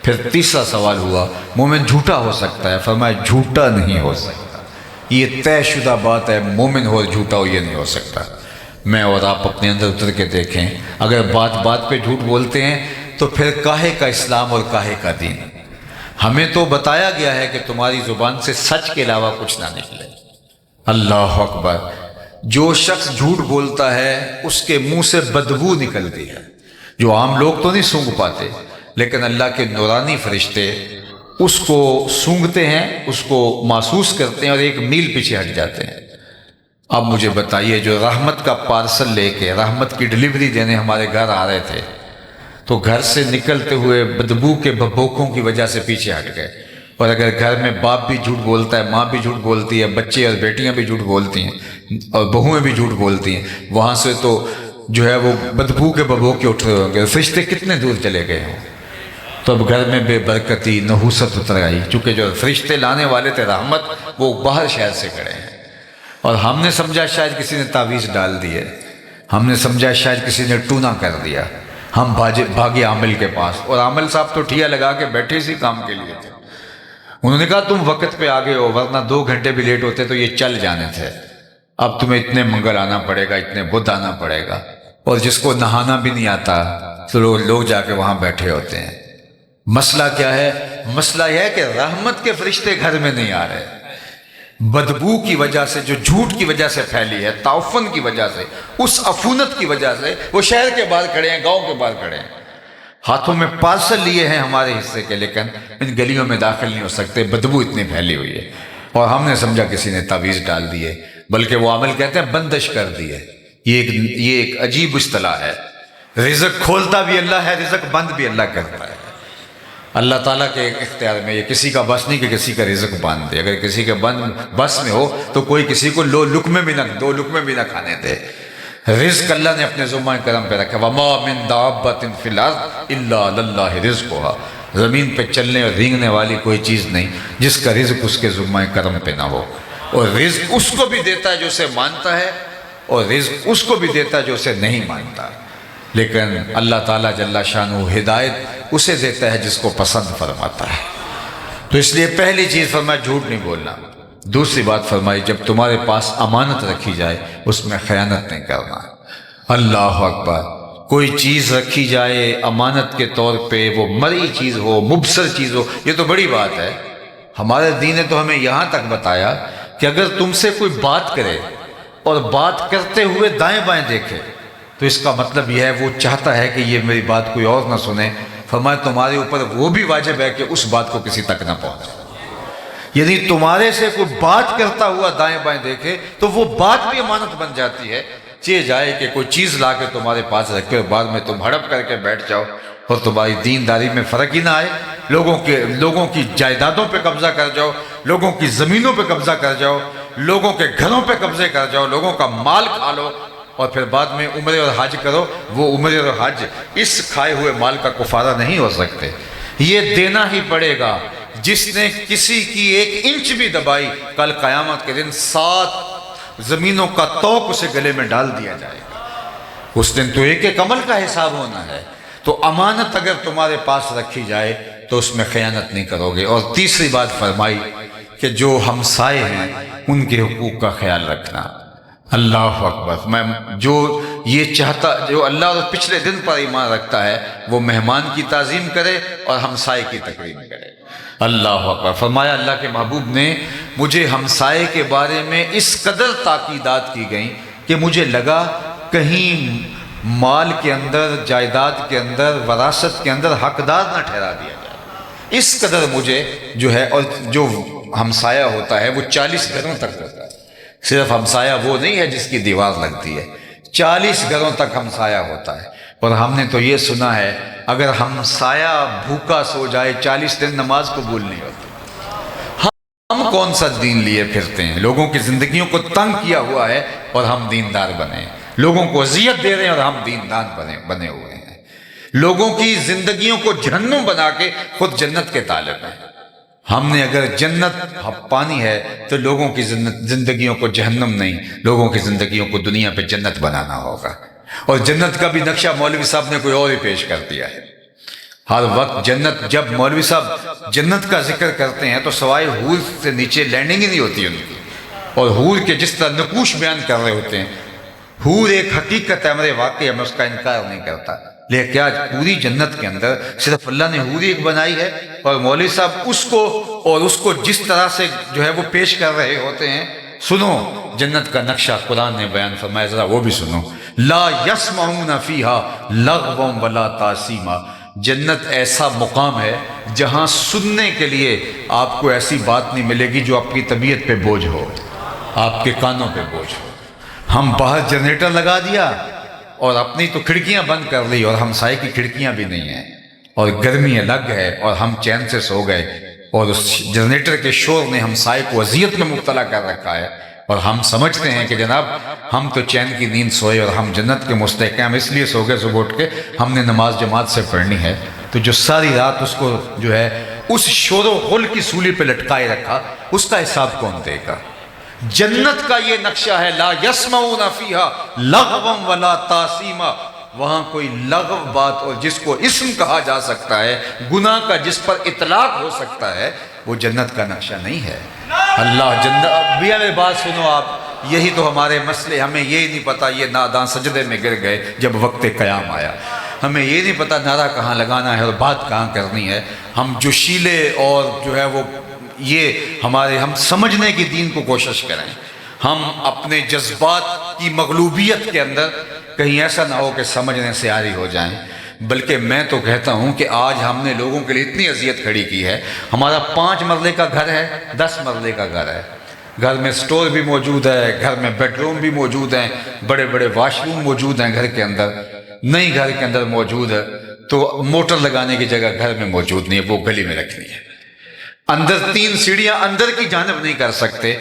پھر تیسرا سوال ہوا مومن جھوٹا ہو سکتا ہے؟ فرمایا جھوٹا نہیں ہو سکتا، یہ طے شدہ بات ہے، مومن ہو جھوٹا ہو یہ نہیں ہو سکتا۔ میں اور آپ اپنے اندر اتر کے دیکھیں، اگر بات بات پہ جھوٹ بولتے ہیں تو پھر کاہے کا اسلام اور کاہے کا دین؟ ہمیں تو بتایا گیا ہے کہ تمہاری زبان سے سچ کے علاوہ کچھ نہ نکلے۔ اللہ اکبر! جو شخص جھوٹ بولتا ہے اس کے منہ سے بدبو نکلتی ہے، جو عام لوگ تو نہیں سونگھ پاتے، لیکن اللہ کے نورانی فرشتے اس کو سونگھتے ہیں، اس کو محسوس کرتے ہیں اور 1 میل پیچھے ہٹ جاتے ہیں۔ اب مجھے بتائیے جو رحمت کا پارسل لے کے، رحمت کی ڈلیوری دینے ہمارے گھر آ رہے تھے، تو گھر سے نکلتے ہوئے بدبو کے بھبوکوں کی وجہ سے پیچھے ہٹ گئے۔ اور اگر گھر میں باپ بھی جھوٹ بولتا ہے، ماں بھی جھوٹ بولتی ہے، بچے اور بیٹیاں بھی جھوٹ بولتی ہیں اور بہویں بھی جھوٹ بولتی ہیں، وہاں سے تو جو ہے وہ بدبو کے بھبوکے اٹھ رہے ہوں گے، فرشتے کتنے دور چلے گئے ہوں۔ تو اب گھر میں بے برکتی، نحوست اتر آئی، چونکہ جو فرشتے لانے والے تھے رحمت، وہ باہر شہر سے کھڑے ہیں۔ اور ہم نے سمجھا شاید کسی نے تعویذ ڈال دی ہے، ہم نے سمجھا شاید کسی نے ٹونا کر دیا، ہم بھاگے عامل کے پاس، اور عامل صاحب تو ٹھیا لگا کے بیٹھے اسی کام کے لیے تھے۔ انہوں نے کہا تم وقت پہ آگے ہو، ورنہ 2 گھنٹے بھی لیٹ ہوتے تو یہ چل جانے تھے، اب تمہیں اتنے منگل آنا پڑے گا، اتنے بدھ آنا پڑے گا۔ اور جس کو نہانا بھی نہیں آتا تو لوگ جا کے وہاں بیٹھے ہوتے ہیں۔ مسئلہ کیا ہے؟ مسئلہ یہ ہے کہ رحمت کے فرشتے گھر میں نہیں آ رہے، بدبو کی وجہ سے، جو جھوٹ کی وجہ سے پھیلی ہے، تعفن کی وجہ سے، اس عفونت کی وجہ سے وہ شہر کے باہر کھڑے ہیں، گاؤں کے باہر کھڑے ہیں، ہاتھوں میں پارسل لیے ہیں ہمارے حصے کے، لیکن ان گلیوں میں داخل نہیں ہو سکتے، بدبو اتنی پھیلی ہوئی ہے۔ اور ہم نے سمجھا کسی نے تعویذ ڈال دیے، بلکہ وہ عمل کہتے ہیں بندش کر دیے۔ یہ ایک عجیب اصطلاح ہے۔ رزق کھولتا بھی اللہ ہے، رزق بند بھی اللہ کرتا ہے۔ اللہ تعالیٰ کے اختیار میں، یہ کسی کا بس نہیں کہ کسی کا رزق باندھ دے۔ اگر کسی کے بس میں ہو تو کوئی کسی کو 2 لقمے بھی نہ کھانے دے۔ رزق اللہ نے اپنے ذمہ کرم پہ رکھا، وَمَا مِن دَابَّةٍ فِي الْأَرْضِ إِلَّا عَلَى اللَّهِ رِزْقُهَا۔ زمین پہ چلنے اور رینگنے والی کوئی چیز نہیں جس کا رزق اس کے ذمہ کرم پہ نہ ہو۔ اور رزق اس کو بھی دیتا ہے جو اسے مانتا ہے، اور رزق اس کو بھی دیتا ہے جو اسے نہیں مانتا۔ لیکن اللہ تعالیٰ جل شانہ ہدایت اسے دیتا ہے جس کو پسند فرماتا ہے۔ تو اس لیے پہلی چیز فرمایا جھوٹ نہیں بولنا۔ دوسری بات فرمائی جب تمہارے پاس امانت رکھی جائے اس میں خیانت نہیں کرنا۔ اللہ اکبر! کوئی چیز رکھی جائے امانت کے طور پہ، وہ مری چیز ہو، مبصر چیز ہو، یہ تو بڑی بات ہے۔ ہمارے دین نے تو ہمیں یہاں تک بتایا کہ اگر تم سے کوئی بات کرے اور بات کرتے ہوئے دائیں بائیں دیکھے تو اس کا مطلب یہ ہے وہ چاہتا ہے کہ یہ میری بات کوئی اور نہ سنے۔ فرمایا تمہارے اوپر وہ بھی واجب ہے کہ اس بات کو کسی تک نہ پہنچے۔ یعنی تمہارے سے کوئی بات کرتا ہوا دائیں بائیں دیکھے تو وہ بات بھی امانت بن جاتی ہے۔ چہ جائے کہ کوئی چیز لا کے تمہارے پاس رکھے اور بعد میں تم ہڑپ کر کے بیٹھ جاؤ اور تمہاری دینداری میں فرق ہی نہ آئے، لوگوں کی جائیدادوں پہ قبضہ کر جاؤ، لوگوں کی زمینوں پہ قبضہ کر جاؤ، لوگوں کے گھروں پہ قبضے کر جاؤ، لوگوں کا مال کھا لو اور پھر بعد میں عمرے اور حج کرو۔ وہ عمرے اور حج اس کھائے ہوئے مال کا کفارہ نہیں ہو سکتے، یہ دینا ہی پڑے گا۔ جس نے کسی کی 1 انچ بھی دبائی، کل قیامت کے دن 7 زمینوں کا توق اسے گلے میں ڈال دیا جائے گا۔ اس دن تو ایک عمل کا حساب ہونا ہے۔ تو امانت اگر تمہارے پاس رکھی جائے تو اس میں خیانت نہیں کرو گے۔ اور تیسری بات فرمائی کہ جو ہمسائے ہیں ان کے حقوق کا خیال رکھنا۔ اللہ اکبر! میں جو یہ چاہتا، جو اللہ اور پچھلے دن پر ایمان رکھتا ہے وہ مہمان کی تعظیم کرے اور ہمسائے کی تکریم کرے۔ اللہ اکبر! فرمایا اللہ کے محبوب نے مجھے ہمسائے کے بارے میں اس قدر تاکیدات کی گئیں کہ مجھے لگا کہیں مال کے اندر، جائیداد کے اندر، وراثت کے اندر حقدار نہ ٹھہرا دیا جائے۔ اس قدر مجھے جو ہے، اور جو ہمسایہ ہوتا ہے وہ 40 گھروں تک ہوتا ہے۔ صرف ہمسایہ وہ نہیں ہے جس کی دیوار لگتی ہے، 40 گھروں تک ہمسایہ ہوتا ہے۔ اور ہم نے تو یہ سنا ہے اگر ہمسایہ بھوکا سو جائے 40 دن نماز قبول نہیں ہوتی۔ ہم کون سا دین لیے پھرتے ہیں؟ لوگوں کی زندگیوں کو تنگ کیا ہوا ہے اور ہم دیندار بنے، لوگوں کو اذیت دے رہے ہیں اور ہم دیندار بنے ہوئے ہیں، لوگوں کی زندگیوں کو جہنم بنا کے خود جنت کے طالب ہیں۔ ہم نے اگر جنت پانی ہے تو لوگوں کی زندگیوں کو جہنم نہیں، لوگوں کی زندگیوں کو دنیا پہ جنت بنانا ہوگا۔ اور جنت کا بھی نقشہ مولوی صاحب نے کوئی اور ہی پیش کر دیا ہے۔ ہر وقت جنت، جب مولوی صاحب جنت کا ذکر کرتے ہیں تو سوائے حور سے نیچے لینڈنگ ہی نہیں ہوتی ان کی، اور حور کے جس طرح نقوش بیان کر رہے ہوتے ہیں۔ حور ایک حقیقت ہے، امر واقعی، میں اس کا انکار نہیں کرتا، لیکن کیا پوری جنت کے اندر صرف اللہ نے حور ایک بنائی ہے اور مولوی صاحب اس کو جس طرح سے جو ہے وہ پیش کر رہے ہوتے ہیں۔ سنو جنت کا نقشہ قرآن نے بیان فرمایا، ذرا وہ بھی سنو۔ لا یسمعون فیہا لغوا ولا تاثیما، جنت ایسا مقام ہے جہاں سننے کے لیے آپ کو ایسی بات نہیں ملے گی جو آپ کی طبیعت پہ بوجھ ہو، آپ کے کانوں پہ بوجھ ہو۔ ہم باہر جنریٹر لگا دیا اور اپنی تو کھڑکیاں بند کر لی اور ہمسائے کی کھڑکیاں بھی نہیں ہیں، اور گرمی الگ ہے اور ہم چین سے سو گئے، اور اس جنریٹر کے شور نے ہمسائے کو اذیت میں مبتلا کر رکھا ہے، اور ہم سمجھتے ہیں کہ جناب ہم تو چین کی نیند سوئے اور ہم جنت کے مستحق ہیں، ہم اس لیے سو گئے صبح اٹھ کے ہم نے نماز جماعت سے پڑھنی ہے۔ تو جو ساری رات اس کو جو ہے اس شور و غل کی سولی پہ لٹکائے رکھا، اس کا حساب کون دے گا؟ جنت کا یہ نقشہ ہے، لا یسمعون فیہا لغوا ولا تاثیما، وہاں کوئی لغو بات اور جس کو اسم کہا جا سکتا ہے، گناہ کا جس پر اطلاق ہو سکتا ہے، وہ جنت کا نقشہ نہیں ہے۔ اللہ جنت، بھی ہمیں بات سنو آپ، یہی تو ہمارے مسئلے، ہمیں یہ نہیں پتا یہ ناداں سجدے میں گر گئے جب وقت قیام آیا، ہمیں یہ نہیں پتا نعرہ کہاں لگانا ہے اور بات کہاں کرنی ہے۔ ہم جوشیلے اور جو ہے وہ ہم سمجھنے کی دین کو کوشش کریں، ہم اپنے جذبات کی مغلوبیت کے اندر کہیں ایسا نہ ہو کہ سمجھنے سے عاری ہو جائیں۔ بلکہ میں تو کہتا ہوں کہ آج ہم نے لوگوں کے لیے اتنی اذیت کھڑی کی ہے، ہمارا 5 مرلے کا گھر ہے، 10 مرلے کا گھر ہے، گھر میں سٹور بھی موجود ہے، گھر میں بیڈ روم بھی موجود ہیں، بڑے بڑے واش روم موجود ہیں گھر کے اندر، نئی گھر کے اندر موجود ہے، تو موٹر لگانے کی جگہ گھر میں موجود نہیں ہے، وہ گلی میں رکھنی ہے۔ اندر 3 سیڑھیاں اندر کی جانب نہیں کر سکتے،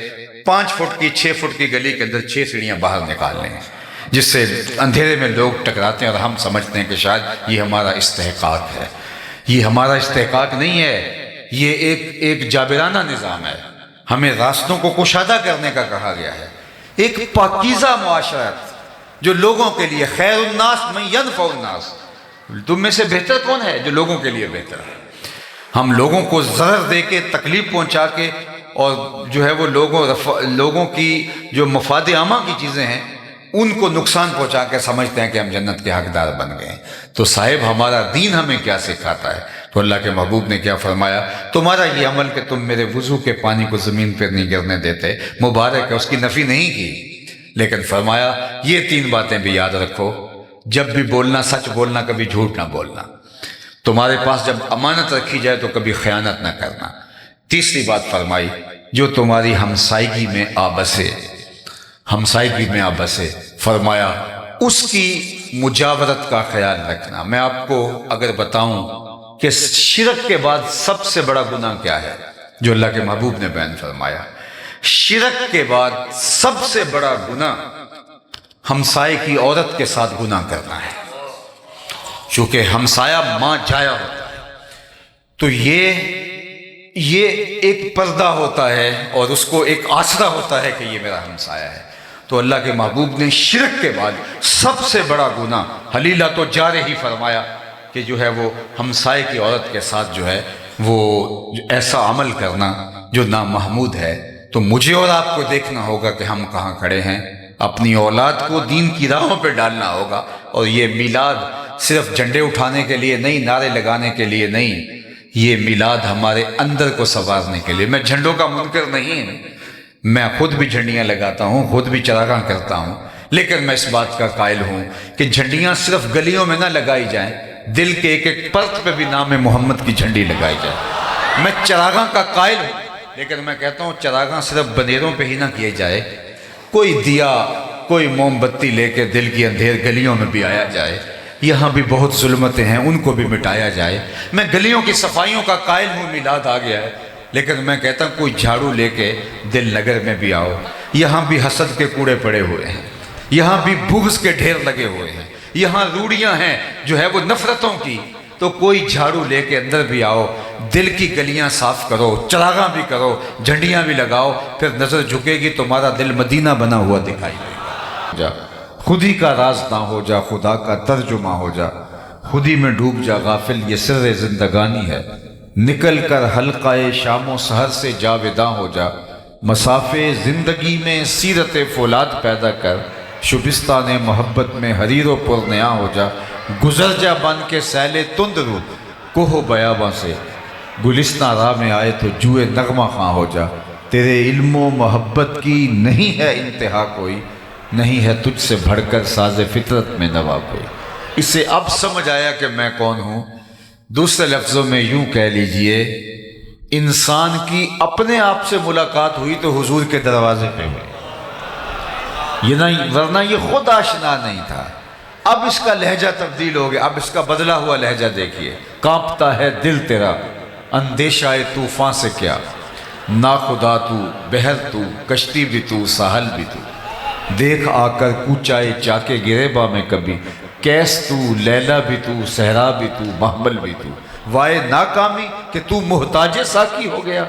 5 فٹ کی 6 فٹ کی گلی کے اندر 6 سیڑھیاں باہر نکال لیں، جس سے اندھیرے میں لوگ ٹکراتے ہیں اور ہم سمجھتے ہیں کہ شاید یہ ہمارا استحقاق ہے۔ یہ ہمارا استحقاق نہیں ہے، یہ ایک جابرانہ نظام ہے، ہمیں راستوں کو کشادہ کرنے کا کہا گیا ہے، ایک پاکیزہ معاشرت جو لوگوں کے لیے، خیر الناس من ینفع الناس، تم میں سے بہتر کون ہے جو لوگوں کے لیے بہتر ہے؟ ہم لوگوں کو ضرر دے کے، تکلیف پہنچا کے، اور جو ہے وہ لوگوں کی جو مفاد عامہ کی چیزیں ہیں ان کو نقصان پہنچا کے سمجھتے ہیں کہ ہم جنت کے حقدار بن گئے ہیں۔ تو صاحب ہمارا دین ہمیں کیا سکھاتا ہے؟ تو اللہ کے محبوب نے کیا فرمایا؟ تمہارا یہ عمل کہ تم میرے وضو کے پانی کو زمین پر نہیں گرنے دیتے، مبارک ہے، اس کی نفی نہیں کی، لیکن فرمایا یہ 3 باتیں بھی یاد رکھو، جب بھی بولنا سچ بولنا، کبھی جھوٹ نہ بولنا، تمہارے پاس جب امانت رکھی جائے تو کبھی خیانت نہ کرنا، تیسری بات فرمائی جو تمہاری ہمسائیگی میں آبسے، ہمسائیگی میں آبسے، فرمایا اس کی مجاورت کا خیال رکھنا۔ میں آپ کو اگر بتاؤں کہ شرک کے بعد سب سے بڑا گناہ کیا ہے جو اللہ کے محبوب نے بیان فرمایا، شرک کے بعد سب سے بڑا گناہ ہمسائے کی عورت کے ساتھ گناہ کرنا ہے۔ چونکہ ہمسایہ ماں جایا ہوتا ہے تو یہ ایک پردہ ہوتا ہے اور اس کو ایک آسرا ہوتا ہے کہ یہ میرا ہمسایہ ہے۔ تو اللہ کے محبوب نے شرک کے بعد سب سے بڑا گناہ حلیلہ تو جارے ہی فرمایا کہ جو ہے وہ ہمسائے کی عورت کے ساتھ جو ہے وہ ایسا عمل کرنا جو نامحمود ہے۔ تو مجھے اور آپ کو دیکھنا ہوگا کہ ہم کہاں کھڑے ہیں، اپنی اولاد کو دین کی راہوں پہ ڈالنا ہوگا۔ اور یہ میلاد صرف جھنڈے اٹھانے کے لیے نہیں، نعرے لگانے کے لیے نہیں، یہ میلاد ہمارے اندر کو سنوارنے کے لیے۔ میں جھنڈوں کا منکر نہیں ہوں، میں خود بھی جھنڈیاں لگاتا ہوں، خود بھی چراغاں کرتا ہوں، لیکن میں اس بات کا قائل ہوں کہ جھنڈیاں صرف گلیوں میں نہ لگائی جائیں، دل کے ایک ایک پرت پہ بھی نام محمد کی جھنڈی لگائی جائے۔ میں چراغاں کا قائل ہوں، لیکن میں کہتا ہوں چراغاں صرف بنیروں پہ ہی نہ کیے جائے، کوئی دیا، کوئی موم بتی لے کے دل کی اندھیر گلیوں میں بھی آیا جائے۔ یہاں بھی بہت ظلمتیں ہیں، ان کو بھی مٹایا جائے۔ میں گلیوں کی صفائیوں کا قائل ہوں، میلاد آ گیا ہے، لیکن میں کہتا ہوں کوئی جھاڑو لے کے دل نگر میں بھی آؤ۔ یہاں بھی حسد کے کوڑے پڑے ہوئے ہیں، یہاں بھی بغض کے ڈھیر لگے ہوئے ہیں، یہاں روڑیاں ہیں جو ہے وہ نفرتوں کی۔ تو کوئی جھاڑو لے کے اندر بھی آؤ، دل کی گلیاں صاف کرو، چراغاں بھی کرو، جھنڈیاں بھی لگاؤ، پھر نظر جھکے گی تمہارا دل مدینہ بنا ہوا دکھائی دے گا۔ خود ہی کا راز نہ ہو جا، خدا کا ترجمہ ہو جا، خود ہی میں ڈوب جا غافل، یہ سر زندگانی ہے۔ نکل کر حلقہ شام و سحر سے جاوداں ہو جا، مسافے زندگی میں سیرت فولاد پیدا کر، شبستان محبت میں حریر و پرنیاں ہو جا، گزر جا بن کے سیل تند رو کوہ بیاباں سے، گلستان راہ میں آئے تو جوئے نغمہ خواں ہو جا۔ تیرے علم و محبت کی نہیں ہے انتہا کوئی، نہیں ہے تجھ سے بڑھ کر ساز فطرت میں نوا کوئی۔ اسے اب سمجھ آیا کہ میں کون ہوں۔ دوسرے لفظوں میں یوں کہہ لیجئے، انسان کی اپنے آپ سے ملاقات ہوئی تو حضور کے دروازے پہ ہوئی، یہ نہیں، ورنہ یہ خود آشنا نہیں تھا۔ اب اس کا لہجہ تبدیل ہو گیا، اب اس کا بدلا ہوا لہجہ دیکھیے۔ کانپتا ہے دل تیرا اندیشہ طوفان سے کیا، ناخدا تو، بحر تو، کشتی بھی تو، ساحل بھی تو، دیکھ آ کر کوچائے چاکے گریباں میں کبھی، کیس تو، لیلا بھی تو، صحرا بھی تو، محمل بھی تو، وائے ناکامی کہ تو محتاج ساکی ہو گیا،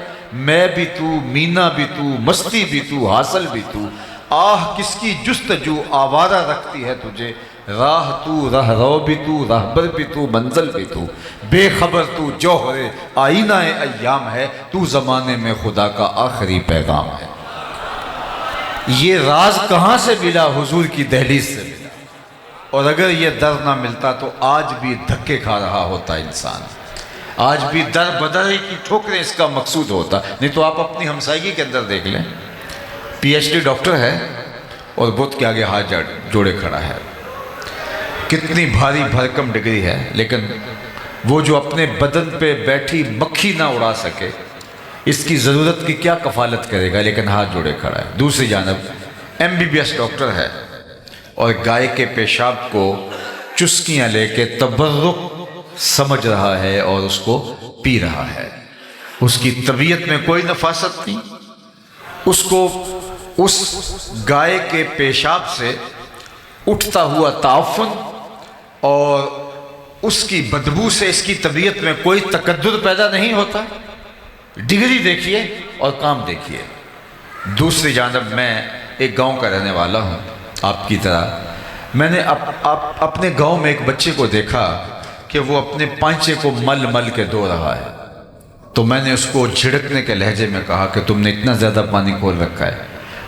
میں بھی تو، مینا بھی تو، مستی بھی تو، حاصل بھی تو، آہ کس کی جستجو آوارہ رکھتی ہے تجھے، راہ تو، راہ رو بھی تو، راہبر بھی تو، منزل بھی تو، بے خبر تو، جوہر آئینہ ایام ہے، تو زمانے میں خدا کا آخری پیغام ہے۔ یہ راز کہاں سے ملا؟ حضور کی دہلیز سے ملا۔ اور اگر یہ در نہ ملتا تو آج بھی دھکے کھا رہا ہوتا انسان، آج بھی در بدر کی ٹھوکریں اس کا مقصود ہوتا۔ نہیں تو آپ اپنی ہمسائیگی کے اندر دیکھ لیں، پی ایچ ڈی ڈاکٹر ہے اور بت کے آگے ہاتھ جوڑے کھڑا ہے، کتنی بھاری بھرکم ڈگری ہے، لیکن وہ جو اپنے بدن پہ بیٹھی مکھی نہ اڑا سکے، اس کی ضرورت کی کیا کفالت کرے گا، لیکن ہاتھ جوڑے کھڑا ہے۔ دوسری جانب M B B S doctor ہے اور گائے کے پیشاب کو چسکیاں لے کے تبرک سمجھ رہا ہے اور اس کو پی رہا ہے۔ اس کی طبیعت میں کوئی نفاست نہیں، اس کو اس گائے کے پیشاب سے اٹھتا ہوا تعفن اور اس کی بدبو سے اس کی طبیعت میں کوئی تکدر پیدا نہیں ہوتا۔ ڈگری دیکھیے اور کام دیکھیے۔ دوسری جانب میں ایک گاؤں کا رہنے والا ہوں آپ کی طرح۔ میں نے اپنے گاؤں میں ایک بچے کو دیکھا کہ وہ اپنے پانچے کو مل مل کے دھو رہا ہے، تو میں نے اس کو جھڑکنے کے لہجے میں کہا کہ تم نے اتنا زیادہ پانی کھول رکھا ہے،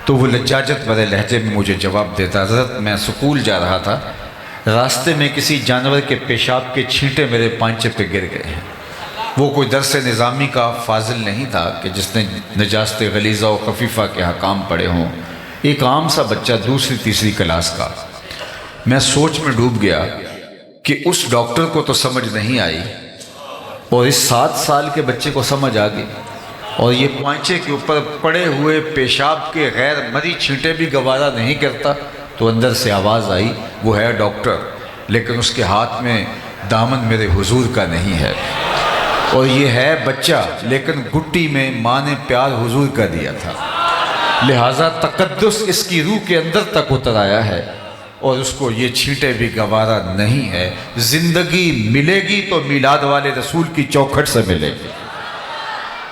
تو وہ لجاجت بھرے لہجے میں مجھے جواب دیتا، حضرت میں سکول جا رہا تھا، راستے میں کسی جانور کے پیشاب کے چھینٹے میرے پانچے پہ گر گئے ہیں۔ وہ کوئی درس نظامی کا فاضل نہیں تھا کہ جس نے نجاست غلیظہ و خفیفہ کے حکام پڑھے ہوں، ایک عام سا بچہ دوسری تیسری کلاس کا۔ میں سوچ میں ڈوب گیا کہ اس ڈاکٹر کو تو سمجھ نہیں آئی اور اس 7 سال کے بچے کو سمجھ آ گئی۔ اور یہ پوانچے کے اوپر پڑے ہوئے پیشاب کے غیر مری چھینٹے بھی گوارا نہیں کرتا، تو اندر سے آواز آئی وہ ہے ڈاکٹر، لیکن اس کے ہاتھ میں دامن میرے حضور کا نہیں ہے، اور یہ ہے بچہ لیکن گٹی میں ماں نے پیار حضور کا دیا تھا، لہٰذا تقدس اس کی روح کے اندر تک اتر آیا ہے، اور اس کو یہ چھینٹے بھی گوارا نہیں ہے۔ زندگی ملے گی تو میلاد والے رسول کی چوکھٹ سے ملے گی،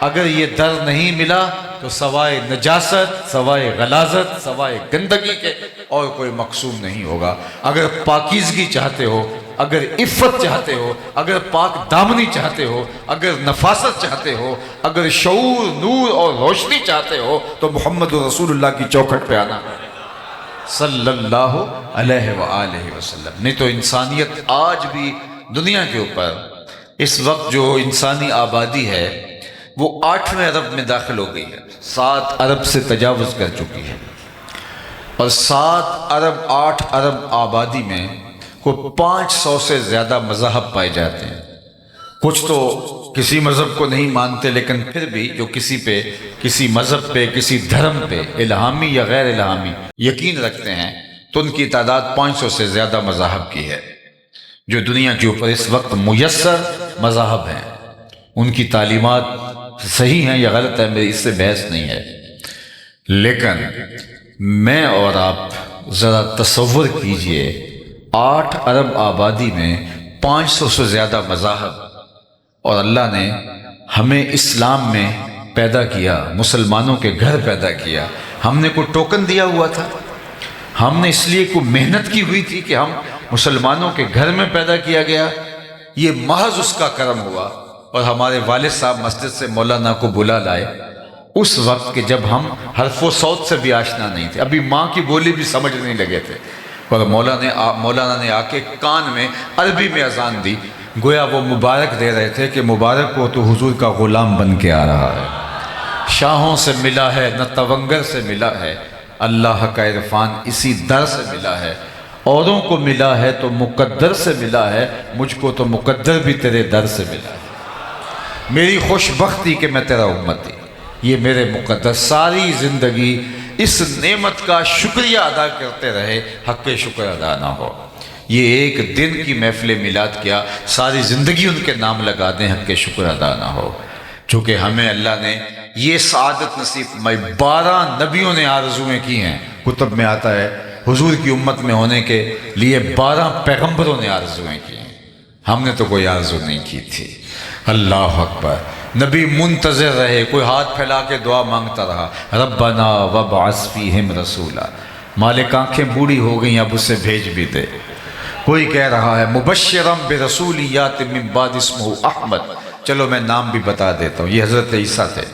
اگر یہ در نہیں ملا تو سوائے نجاست، سوائے غلاظت، سوائے گندگی کے اور کوئی مقصود نہیں ہوگا۔ اگر پاکیزگی چاہتے ہو، اگر عفت چاہتے ہو، اگر پاک دامنی چاہتے ہو، اگر نفاست چاہتے ہو، اگر شعور، نور اور روشنی چاہتے ہو، تو محمد رسول اللہ کی چوکھٹ پہ آنا صلی اللہ علیہ وآلہ وسلم۔ نہیں تو انسانیت آج بھی دنیا کے اوپر اس وقت جو انسانی آبادی ہے وہ 8ویں ارب میں داخل ہو گئی ہے، 7 ارب سے تجاوز کر چکی ہے، اور 7 ارب 8 ارب آبادی میں کوئی 500 سے زیادہ مذاہب پائے جاتے ہیں۔ کچھ تو کسی مذہب کو نہیں مانتے، لیکن پھر بھی جو کسی مذہب پہ، کسی دھرم پہ الہامی یا غیر الہامی یقین رکھتے ہیں، تو ان کی تعداد 500 سے زیادہ مذاہب کی ہے۔ جو دنیا کے اوپر اس وقت میسر مذاہب ہیں، ان کی تعلیمات صحیح ہیں یا غلط ہے، میری اس سے بحث نہیں ہے، لیکن میں اور آپ ذرا تصور کیجئے 8 ارب آبادی میں 500 سے زیادہ مذاہب، اور اللہ نے ہمیں اسلام میں پیدا کیا، مسلمانوں کے گھر پیدا کیا۔ ہم نے کوئی ٹوکن دیا ہوا تھا؟ ہم نے اس لیے کوئی محنت کی ہوئی تھی کہ ہم مسلمانوں کے گھر میں پیدا کیا گیا؟ یہ محض اس کا کرم ہوا۔ اور ہمارے والد صاحب مسجد سے مولانا کو بلا لائے اس وقت کہ جب ہم حرف و صوت سے بھی آشنا نہیں تھے، ابھی ماں کی بولی بھی سمجھ نہیں لگے تھے، اور مولانا نے آ کے کان میں عربی میں اذان دی، گویا وہ مبارک دے رہے تھے کہ مبارک ہو تو حضور کا غلام بن کے آ رہا ہے، شاہوں سے ملا ہے نہ تونگر سے ملا ہے، اللہ کا عرفان اسی در سے ملا ہے، اوروں کو ملا ہے تو مقدر سے ملا ہے، مجھ کو تو مقدر بھی تیرے در سے ملا ہے، میری خوش بختی کہ میں تیرا امتی، یہ میرے مقدر۔ ساری زندگی اس نعمت کا شکریہ ادا کرتے رہے، حق شکر ادا نہ ہو۔ یہ ایک دن کی محفل میلاد کیا، ساری زندگی ان کے نام لگا دیں، حق شکر ادا نہ ہو۔ چونکہ ہمیں اللہ نے یہ سعادت نصیب فرمائی، 12 نبیوں نے آرزویں کی ہیں، کتب میں آتا ہے حضور کی امت میں ہونے کے لیے 12 پیغمبروں نے آرزویں کی ہیں، ہم نے تو کوئی آرزو نہیں کی تھی۔ اللہ اکبر۔ نبی منتظر رہے، کوئی ہاتھ پھیلا کے دعا مانگتا رہا، ربنا وابعث فیہم رسولا، مالک آنکھیں بوڑھی ہو گئیں اب اسے بھیج بھی دے۔ کوئی کہہ رہا ہے مبشرم برسول یات من بعد اسمہ احمد، چلو میں نام بھی بتا دیتا ہوں، یہ حضرت عیسیٰ تھے،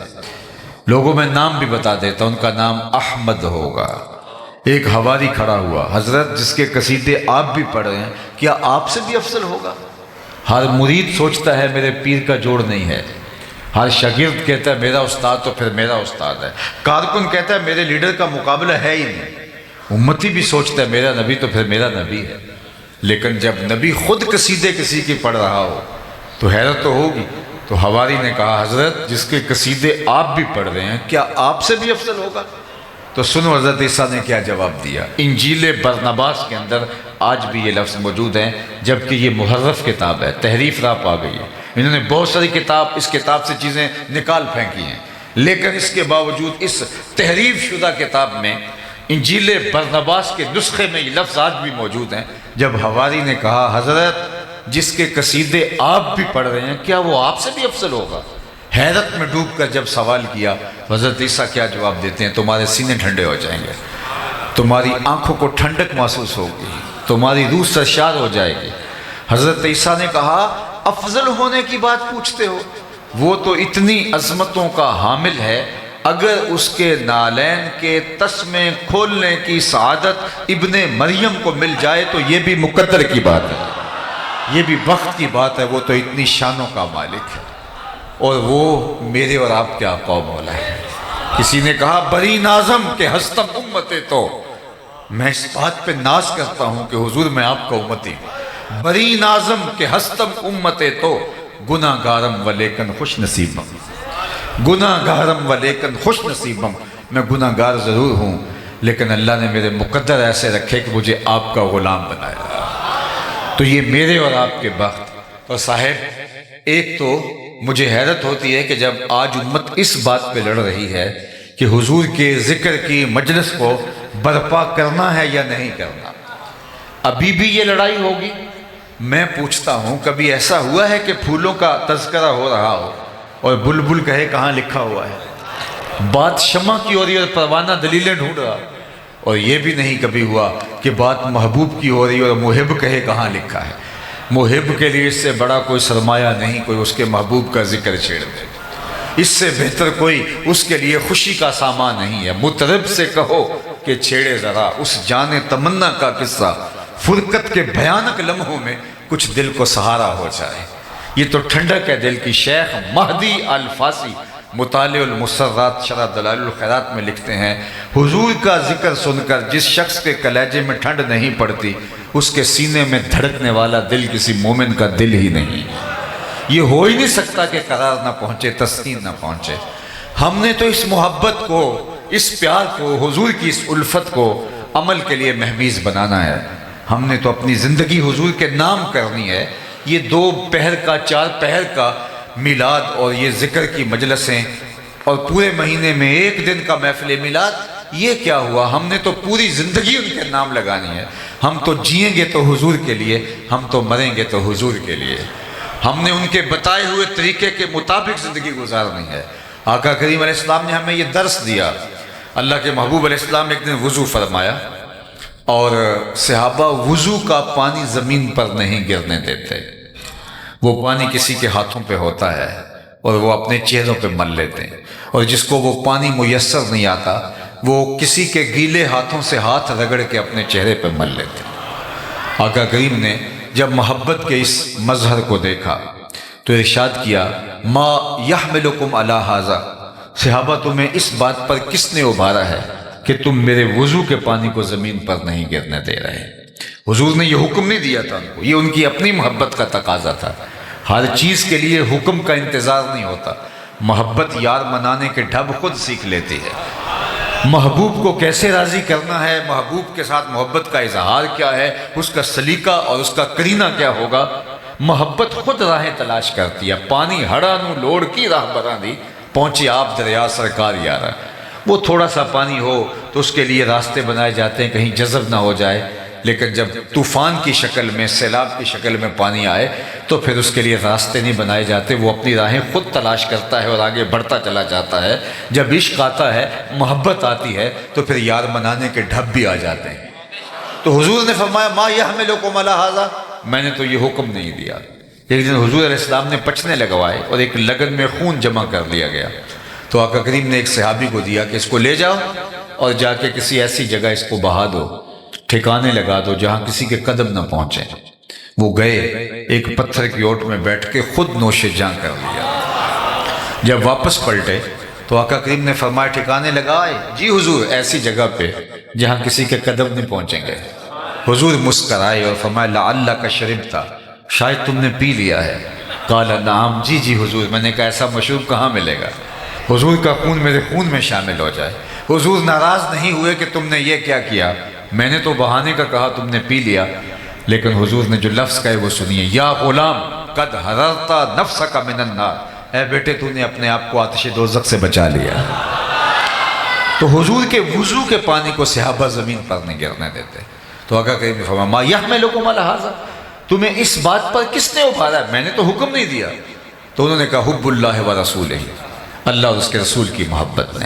لوگوں میں نام بھی بتا دیتا ہوں، ان کا نام احمد ہوگا۔ ایک حواری کھڑا ہوا، حضرت جس کے قصیدے آپ بھی پڑھ رہے ہیں، کیا آپ سے بھی افضل ہوگا؟ ہر مرید سوچتا ہے میرے پیر کا جوڑ نہیں ہے، ہر شاگرد کہتا ہے میرا استاد تو پھر میرا استاد ہے، کارکن کہتا ہے میرے لیڈر کا مقابلہ ہے ہی نہیں، امتی بھی سوچتا ہے میرا نبی تو پھر میرا نبی ہے۔ لیکن جب نبی خود قصیدے کسی کی پڑھ رہا ہو تو حیرت تو ہوگی۔ تو حواری نے کہا حضرت جس کے قصیدے آپ بھی پڑھ رہے ہیں، کیا آپ سے بھی افضل ہوگا؟ تو سنو حضرت عیسیٰ نے کیا جواب دیا۔ انجیل برنباس کے اندر آج بھی یہ لفظ موجود ہیں، جبکہ یہ محرف کتاب ہے، تحریف راپ آ گئی ہے، انہوں نے بہت ساری اس کتاب سے چیزیں نکال پھینکی ہیں، لیکن اس کے باوجود اس تحریف شدہ کتاب میں انجیل برنباس کے نسخے میں یہ لفظ آج بھی موجود ہیں۔ جب حواری نے کہا حضرت جس کے قصیدے آپ بھی پڑھ رہے ہیں، کیا وہ آپ سے بھی افضل ہوگا؟ حیرت میں ڈوب کر جب سوال کیا، حضرت عیسیٰ کیا جواب دیتے ہیں؟ تمہارے سینے ٹھنڈے ہو جائیں گے، تمہاری آنکھوں کو ٹھنڈک محسوس ہوگی، تمہاری روح سرشار ہو جائے گی۔ حضرت عیسیٰ نے کہا افضل ہونے کی بات پوچھتے ہو، وہ تو اتنی عظمتوں کا حامل ہے، اگر اس کے نالین کے تسمے کھولنے کی سعادت ابن مریم کو مل جائے تو یہ بھی مقدر کی بات ہے، یہ بھی بخت کی بات ہے، وہ تو اتنی شانوں کا مالک ہے، اور وہ میرے اور آپ کے آقا و مولا ہے۔ کسی نے کہا بری نازم کہ ہستم امتے، تو میں اس بات پہ ناز کرتا ہوں کہ حضور میں آپ کا امتی ہوں، بری نازم کہ ہستم امتے تو گناہ گارم و لیکن خوش نصیب ہوں۔ گناہ گارم و لیکن خوش نصیبم، میں گناہ گار ضرور ہوں لیکن اللہ نے میرے مقدر ایسے رکھے کہ مجھے آپ کا غلام بنایا۔ تو یہ میرے اور آپ کے بخت۔ اور صاحب ایک تو مجھے حیرت ہوتی ہے کہ جب آج امت اس بات پہ لڑ رہی ہے کہ حضور کے ذکر کی مجلس کو برپا کرنا ہے یا نہیں کرنا، ابھی بھی یہ لڑائی ہوگی۔ میں پوچھتا ہوں کبھی ایسا ہوا ہے کہ پھولوں کا تذکرہ ہو رہا ہو اور بلبل کہے کہاں لکھا ہوا ہے؟ بات شمع کی ہو رہی ہے اور پروانہ دلیلیں ڈھونڈ رہا، اور یہ بھی نہیں کبھی ہوا کہ بات محبوب کی ہو رہی ہے اور محب کہے کہاں لکھا ہے۔ محب کے لیے اس سے بڑا کوئی سرمایہ نہیں کوئی اس کے محبوب کا ذکر چھیڑ دے، اس سے بہتر کوئی اس کے لیے خوشی کا سامان نہیں ہے۔ مطرب سے کہو کہ چھیڑے ذرا اس جان تمنا کا قصہ، فرقت کے بھیانک لمحوں میں کچھ دل کو سہارا ہو جائے۔ یہ تو ٹھنڈک ہے دل کی۔ شیخ مہدی الفاسی مطالع المسرات شرح دلائل الخیرات میں لکھتے ہیں، حضور کا ذکر سن کر جس شخص کے کلیجے میں ٹھنڈ نہیں پڑتی اس کے سینے میں دھڑکنے والا دل کسی مومن کا دل ہی نہیں۔ یہ ہو ہی نہیں سکتا کہ قرار نہ پہنچے، تسکین نہ پہنچے۔ ہم نے تو اس محبت کو، اس پیار کو، حضور کی اس الفت کو عمل کے لیے مہمیز بنانا ہے۔ ہم نے تو اپنی زندگی حضور کے نام کرنی ہے۔ یہ 2 پہر کا 4 پہر کا میلاد اور یہ ذکر کی مجلسیں اور پورے مہینے میں 1 دن کا محفل میلاد، یہ کیا ہوا؟ ہم نے تو پوری زندگی ان کے نام لگانی ہے۔ ہم تو جئیں گے تو حضور کے لیے، ہم تو مریں گے تو حضور کے لیے۔ ہم نے ان کے بتائے ہوئے طریقے کے مطابق زندگی گزارنی ہے۔ آقا کریم علیہ السلام نے ہمیں یہ درس دیا۔ اللہ کے محبوب علیہ السلام ایک دن وضو فرمایا اور صحابہ وضو کا پانی زمین پر نہیں گرنے دیتے، وہ پانی کسی کے ہاتھوں پہ ہوتا ہے اور وہ اپنے چہروں پہ مل لیتے ہیں، اور جس کو وہ پانی میسر نہیں آتا وہ کسی کے گیلے ہاتھوں سے ہاتھ رگڑ کے اپنے چہرے پہ مل لیتے ہیں۔ آقا کریم نے جب محبت کے اس مظہر کو دیکھا تو ارشاد کیا، ما یحملکم علی ھذا، صحابہ تمہیں اس بات پر کس نے ابھارا ہے کہ تم میرے وضو کے پانی کو زمین پر نہیں گرنے دے رہے؟ حضور نے یہ حکم نہیں دیا تھا ان کو، یہ ان کی اپنی محبت کا تقاضا تھا۔ ہر چیز کے لیے حکم کا انتظار نہیں ہوتا، محبت یار منانے کے ڈھب خود سیکھ لیتی ہے۔ محبوب کو کیسے راضی کرنا ہے، محبوب کے ساتھ محبت کا اظہار کیا ہے، اس کا سلیقہ اور اس کا قرینہ کیا ہوگا، محبت خود راہیں تلاش کرتی ہے۔ پانی ہڑا نو لوڑ کی راہ براں دی، پہنچے آپ دریا سرکار یارا۔ وہ تھوڑا سا پانی ہو تو اس کے لیے راستے بنائے جاتے ہیں کہیں جذب نہ ہو جائے، لیکن جب طوفان کی شکل میں، سیلاب کی شکل میں پانی آئے تو پھر اس کے لیے راستے نہیں بنائے جاتے، وہ اپنی راہیں خود تلاش کرتا ہے اور آگے بڑھتا چلا جاتا ہے۔ جب عشق آتا ہے، محبت آتی ہے تو پھر یار منانے کے ڈھب بھی آ جاتے ہیں۔ تو حضور نے فرمایا ما یحملکم علی ھذا، میں نے تو یہ حکم نہیں دیا۔ ایک دن حضور علیہ السلام نے پچنے لگوائے اور ایک لگن میں خون جمع کر لیا گیا، تو آقا کریم نے ایک صحابی کو دیا کہ اس کو لے جاؤ اور جا کے کسی ایسی جگہ اس کو بہا دو، ٹھکانے لگا دو جہاں کسی کے قدم نہ پہنچے۔ وہ گئے، ایک پتھر کی اوٹ میں بیٹھ کے خود نوش جاں کر لیا۔ جب واپس پلٹے تو آقا کریم نے فرمایا ٹھکانے لگائے؟ جی حضور، ایسی جگہ پہ جہاں کسی کے قدم نہیں پہنچیں گے۔ حضور مسکرائے اور فرمایا لعلک شربت، شاید تم نے پی لیا ہے۔ قال نعم، جی جی حضور، میں نے کہا ایسا مشروب کہاں ملے گا، حضور کا خون میرے خون میں شامل ہو جائے۔ حضور ناراض نہیں ہوئے کہ تم نے یہ کیا کیا، میں نے تو بہانے کا کہا، تم نے پی لیا۔ لیکن حضور نے جو لفظ کہے وہ سنیے، یا غلام قد حررت نفسک من النار، اے بیٹے تو نے اپنے آپ کو آتش دوزخ سے بچا لیا۔ تو حضور کے وضو کے پانی کو صحابہ زمین پر نہیں گرنے دیتے۔ تو آقا کریم نے فرمایا ما یحملکم علی ھذا، تمہیں اس بات پر کس نے ابھارا ہے، میں نے تو حکم نہیں دیا۔ تو انہوں نے کہا حب اللہ و رسولہ، اللہ اور اس کے رسول کی محبت نے۔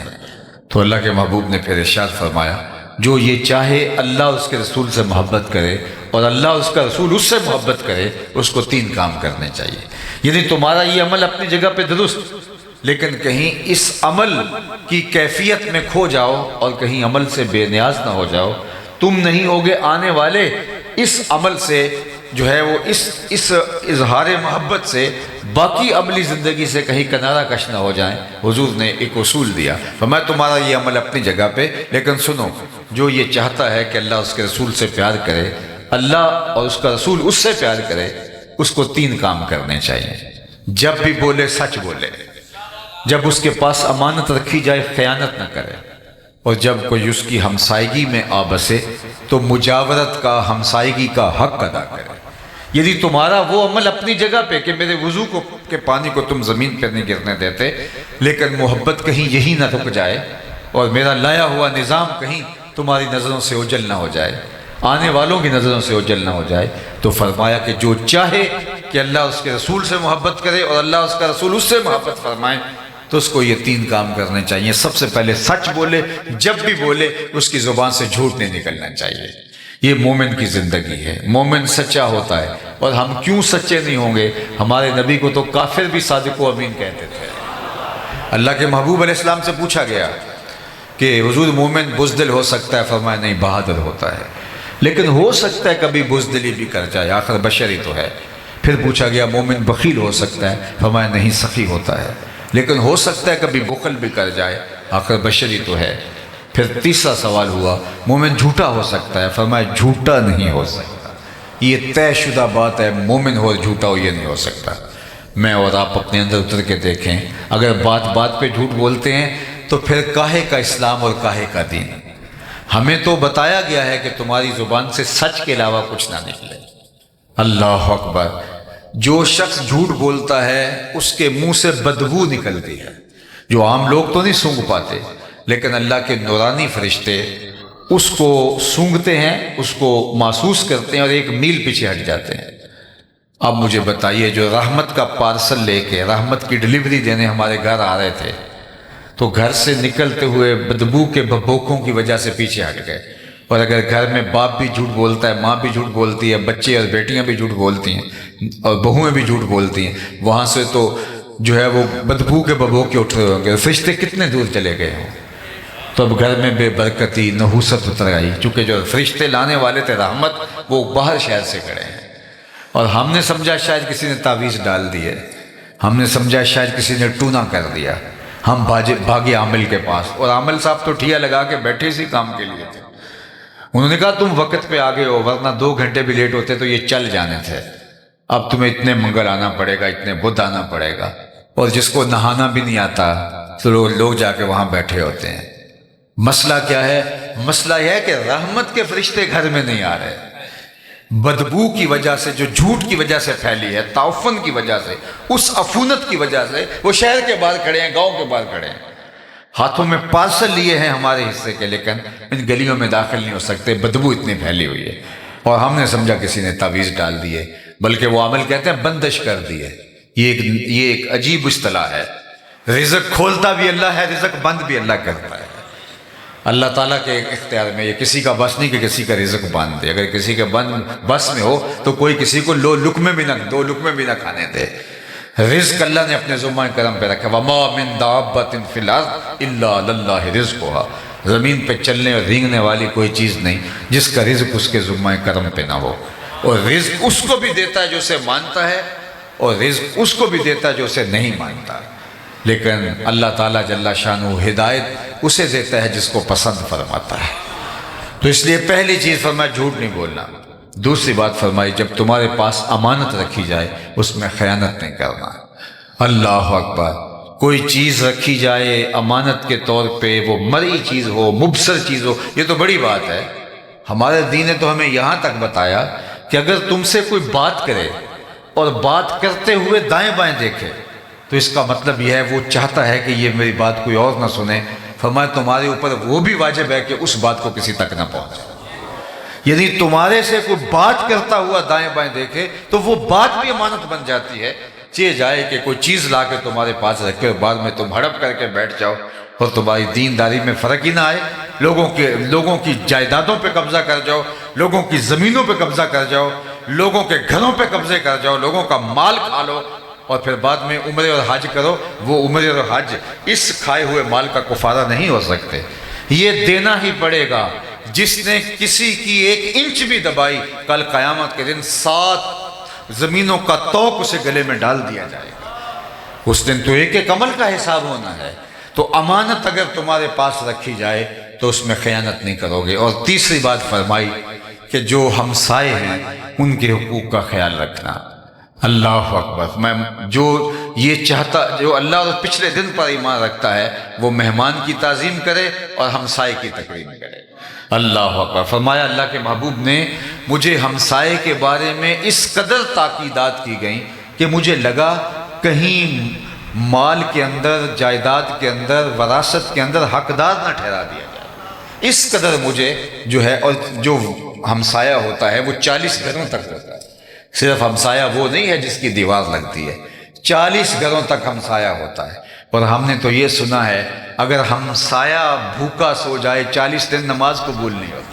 تو اللہ کے محبوب نے پھر ارشاد فرمایا جو یہ چاہے اللہ اور اس کے رسول سے محبت کرے اور اللہ اور اس کا رسول اس سے محبت کرے، اس کو 3 کام کرنے چاہیے۔ یعنی تمہارا یہ عمل اپنی جگہ پہ درست، لیکن کہیں اس عمل کی کیفیت میں کھو جاؤ اور کہیں عمل سے بے نیاز نہ ہو جاؤ، تم نہیں ہوگے آنے والے اس عمل سے جو ہے وہ اس اظہار محبت سے باقی عملی زندگی سے کہیں کنارہ کش نہ ہو جائیں۔ حضور نے ایک اصول دیا، فرمایا تمہارا یہ عمل اپنی جگہ پہ، لیکن سنو جو یہ چاہتا ہے کہ اللہ اس کے رسول سے پیار کرے، اللہ اور اس کا رسول اس سے پیار کرے، اس کو 3 کام کرنے چاہیے۔ جب بھی بولے سچ بولے، جب اس کے پاس امانت رکھی جائے خیانت نہ کرے، اور جب کوئی اس کی ہمسائیگی میں آ بسے تو مجاورت کا، ہمسائیگی کا حق ادا کرے۔ یعنی تمہارا وہ عمل اپنی جگہ پہ کہ میرے وضو کے پانی کو تم زمین پہ نہیں گرنے دیتے، لیکن محبت کہیں یہی نہ رک جائے اور میرا لایا ہوا نظام کہیں تمہاری نظروں سے اوجھل نہ ہو جائے، آنے والوں کی نظروں سے اوجھل نہ ہو جائے۔ تو فرمایا کہ جو چاہے کہ اللہ اس کے رسول سے محبت کرے اور اللہ اس کا رسول اس سے محبت فرمائے، تو اس کو یہ 3 کام کرنے چاہیے۔ سب سے پہلے سچ بولے، جب بھی بولے اس کی زبان سے جھوٹ نہیں نکلنا چاہیے۔ یہ مومن کی زندگی ہے، مومن سچا ہوتا ہے۔ اور ہم کیوں سچے نہیں ہوں گے؟ ہمارے نبی کو تو کافر بھی صادق و امین کہتے تھے۔ اللہ کے محبوب علیہ السلام سے پوچھا گیا کہ حضور مومن بزدل ہو سکتا ہے؟ فرمایا نہیں، بہادر ہوتا ہے، لیکن ہو سکتا ہے کبھی بزدلی بھی کر جائے، آخر بشر ہی تو ہے۔ پھر پوچھا گیا مومن بخیل ہو سکتا ہے؟ فرمایا نہیں، سخی ہوتا ہے، لیکن ہو سکتا ہے کبھی بخل بھی کر جائے، آخر بشر ہی تو ہے۔ پھر تیسرا سوال ہوا مومن جھوٹا ہو سکتا ہے؟ فرمایا جھوٹا نہیں ہو سکتا، یہ طے شدہ بات ہے، مومن ہو جھوٹا ہو یہ نہیں ہو سکتا۔ میں اور آپ اپنے اندر اتر کے دیکھیں، اگر بات بات پہ جھوٹ بولتے ہیں تو پھر کاہے کا اسلام اور کاہے کا دین؟ ہمیں تو بتایا گیا ہے کہ تمہاری زبان سے سچ کے علاوہ کچھ نہ نکلے۔ اللہ اکبر! جو شخص جھوٹ بولتا ہے اس کے منہ سے بدبو نکلتی ہے، جو عام لوگ تو نہیں سونگھ پاتے، لیکن اللہ کے نورانی فرشتے اس کو سونگھتے ہیں، اس کو محسوس کرتے ہیں اور 1 میل پیچھے ہٹ جاتے ہیں۔ اب مجھے بتائیے، جو رحمت کا پارسل لے کے، رحمت کی ڈلیوری دینے ہمارے گھر آ رہے تھے، تو گھر سے نکلتے ہوئے بدبو کے بھبوکوں کی وجہ سے پیچھے ہٹ گئے۔ اور اگر گھر میں باپ بھی جھوٹ بولتا ہے، ماں بھی جھوٹ بولتی ہے، بچے اور بیٹیاں بھی جھوٹ بولتی ہیں اور بہویں بھی جھوٹ بولتی ہیں، وہاں سے تو جو ہے وہ بدبو کے بھبوکے اٹھ رہے ہوں گے، فرشتے کتنے دور چلے گئے ہوں۔ تو اب گھر میں بے برکتی، نحوست اتر آئی، چونکہ جو فرشتے لانے والے تھے رحمت، وہ باہر شہر سے کھڑے ہیں۔ اور ہم نے سمجھا شاید کسی نے تعویذ ڈال دی ہے، ہم نے سمجھا شاید کسی نے ٹونا کر دیا، ہم بھاگے عامل کے پاس، اور عامل صاحب تو ٹھیا لگا کے بیٹھے اسی کام کے لیے تھے۔ انہوں نے کہا تم وقت پہ آگے ہو، ورنہ 2 گھنٹے بھی لیٹ ہوتے تو یہ چل جانے تھے، اب تمہیں اتنے منگل آنا پڑے گا، اتنے بدھ آنا پڑے گا۔ اور جس کو نہانا بھی نہیں آتا تو لوگ جا کے وہاں بیٹھے ہوتے ہیں۔ مسئلہ کیا ہے؟ مسئلہ یہ ہے کہ رحمت کے فرشتے گھر میں نہیں آ رہے، بدبو کی وجہ سے، جو جھوٹ کی وجہ سے پھیلی ہے، تعفن کی وجہ سے، اس عفونت کی وجہ سے وہ شہر کے باہر کھڑے ہیں، گاؤں کے باہر کھڑے ہیں، ہاتھوں میں پارسل لیے ہیں ہمارے حصے کے، لیکن ان گلیوں میں داخل نہیں ہو سکتے، بدبو اتنی پھیلی ہوئی ہے۔ اور ہم نے سمجھا کسی نے تعویذ ڈال دیے، بلکہ وہ عمل کہتے ہیں بندش کر دیے۔ یہ ایک عجیب اصطلاح ہے۔ رزق کھولتا بھی اللہ ہے، رزق بند بھی اللہ کرتا ہے۔ اللہ تعالیٰ کے اختیار میں، یہ کسی کا بس نہیں کہ کسی کا رزق باندھ دے۔ اگر کسی کے بس میں ہو تو کوئی کسی کو 2 لقمے بھی نہ کھانے دے۔ رزق اللہ نے اپنے ذمہ کرم پہ رکھا۔ وَمَا مِن دَابَّةٍ فِي الْأَرْضِ إِلَّا عَلَى اللَّهِ رِزْقُهَا۔ زمین پہ چلنے اور رینگنے والی کوئی چیز نہیں جس کا رزق اس کے ذمہ کرم پہ نہ ہو۔ اور رزق اس کو بھی دیتا ہے جو اسے مانتا ہے، اور رزق اس کو بھی دیتا ہے جو اسے نہیں مانتا۔ لیکن اللہ تعالیٰ جل شانہ ہدایت اسے دیتا ہے جس کو پسند فرماتا ہے۔ تو اس لیے پہلی چیز فرمایا جھوٹ نہیں بولنا۔ دوسری بات فرمائی جب تمہارے پاس امانت رکھی جائے اس میں خیانت نہیں کرنا۔ اللہ اکبر! کوئی چیز رکھی جائے امانت کے طور پہ، وہ مری چیز ہو، مبصر چیز ہو، یہ تو بڑی بات ہے۔ ہمارے دین نے تو ہمیں یہاں تک بتایا کہ اگر تم سے کوئی بات کرے اور بات کرتے ہوئے دائیں بائیں دیکھے تو اس کا مطلب یہ ہے وہ چاہتا ہے کہ یہ میری بات کوئی اور نہ سنے۔ فرمایا تمہارے اوپر وہ بھی واجب ہے کہ اس بات کو کسی تک نہ پہنچے۔ یعنی تمہارے سے کوئی بات کرتا ہوا دائیں بائیں دیکھے تو وہ بات بھی امانت بن جاتی ہے۔ چاہے جائے کہ کوئی چیز لا کے تمہارے پاس رکھے اور بعد میں تم ہڑپ کر کے بیٹھ جاؤ اور تمہاری دینداری میں فرق ہی نہ آئے، لوگوں کی جائیدادوں پہ قبضہ کر جاؤ، لوگوں کی زمینوں پہ قبضہ کر جاؤ، لوگوں کے گھروں پہ قبضے کر جاؤ، لوگوں کا مال کھا لو، اور پھر بعد میں عمرے اور حج کرو۔ وہ عمرے اور حج اس کھائے ہوئے مال کا کفارہ نہیں ہو سکتے، یہ دینا ہی پڑے گا۔ جس نے کسی کی 1 انچ بھی دبائی، کل قیامت کے دن 7 زمینوں کا توق اسے گلے میں ڈال دیا جائے گا۔ اس دن تو ایک عمل کا حساب ہونا ہے۔ تو امانت اگر تمہارے پاس رکھی جائے تو اس میں خیانت نہیں کرو گے۔ اور تیسری بات فرمائی کہ جو ہمسائے ہیں ان کے حقوق کا خیال رکھنا۔ اللہ اکبر۔ میں جو یہ چاہتا، جو اللہ اور پچھلے دن پر ایمان رکھتا ہے وہ مہمان کی تعظیم کرے اور ہمسائے کی تکریم کرے۔ اللہ اکبر۔ فرمایا اللہ کے محبوب نے مجھے ہمسائے کے بارے میں اس قدر تاکیدات کی گئیں کہ مجھے لگا کہیں مال کے اندر، جائیداد کے اندر، وراثت کے اندر حقدار نہ ٹھہرا دیا جائے۔ اس قدر مجھے جو ہے، اور جو ہمسایہ ہوتا ہے وہ 40 گھروں تک ہوتا ہے۔ صرف ہمسایہ وہ نہیں ہے جس کی دیوار لگتی ہے، 40 گھروں تک ہمسایہ ہوتا ہے۔ اور ہم نے تو یہ سنا ہے اگر ہمسایہ بھوکا سو جائے 40 دن نماز قبول نہیں ہوتی۔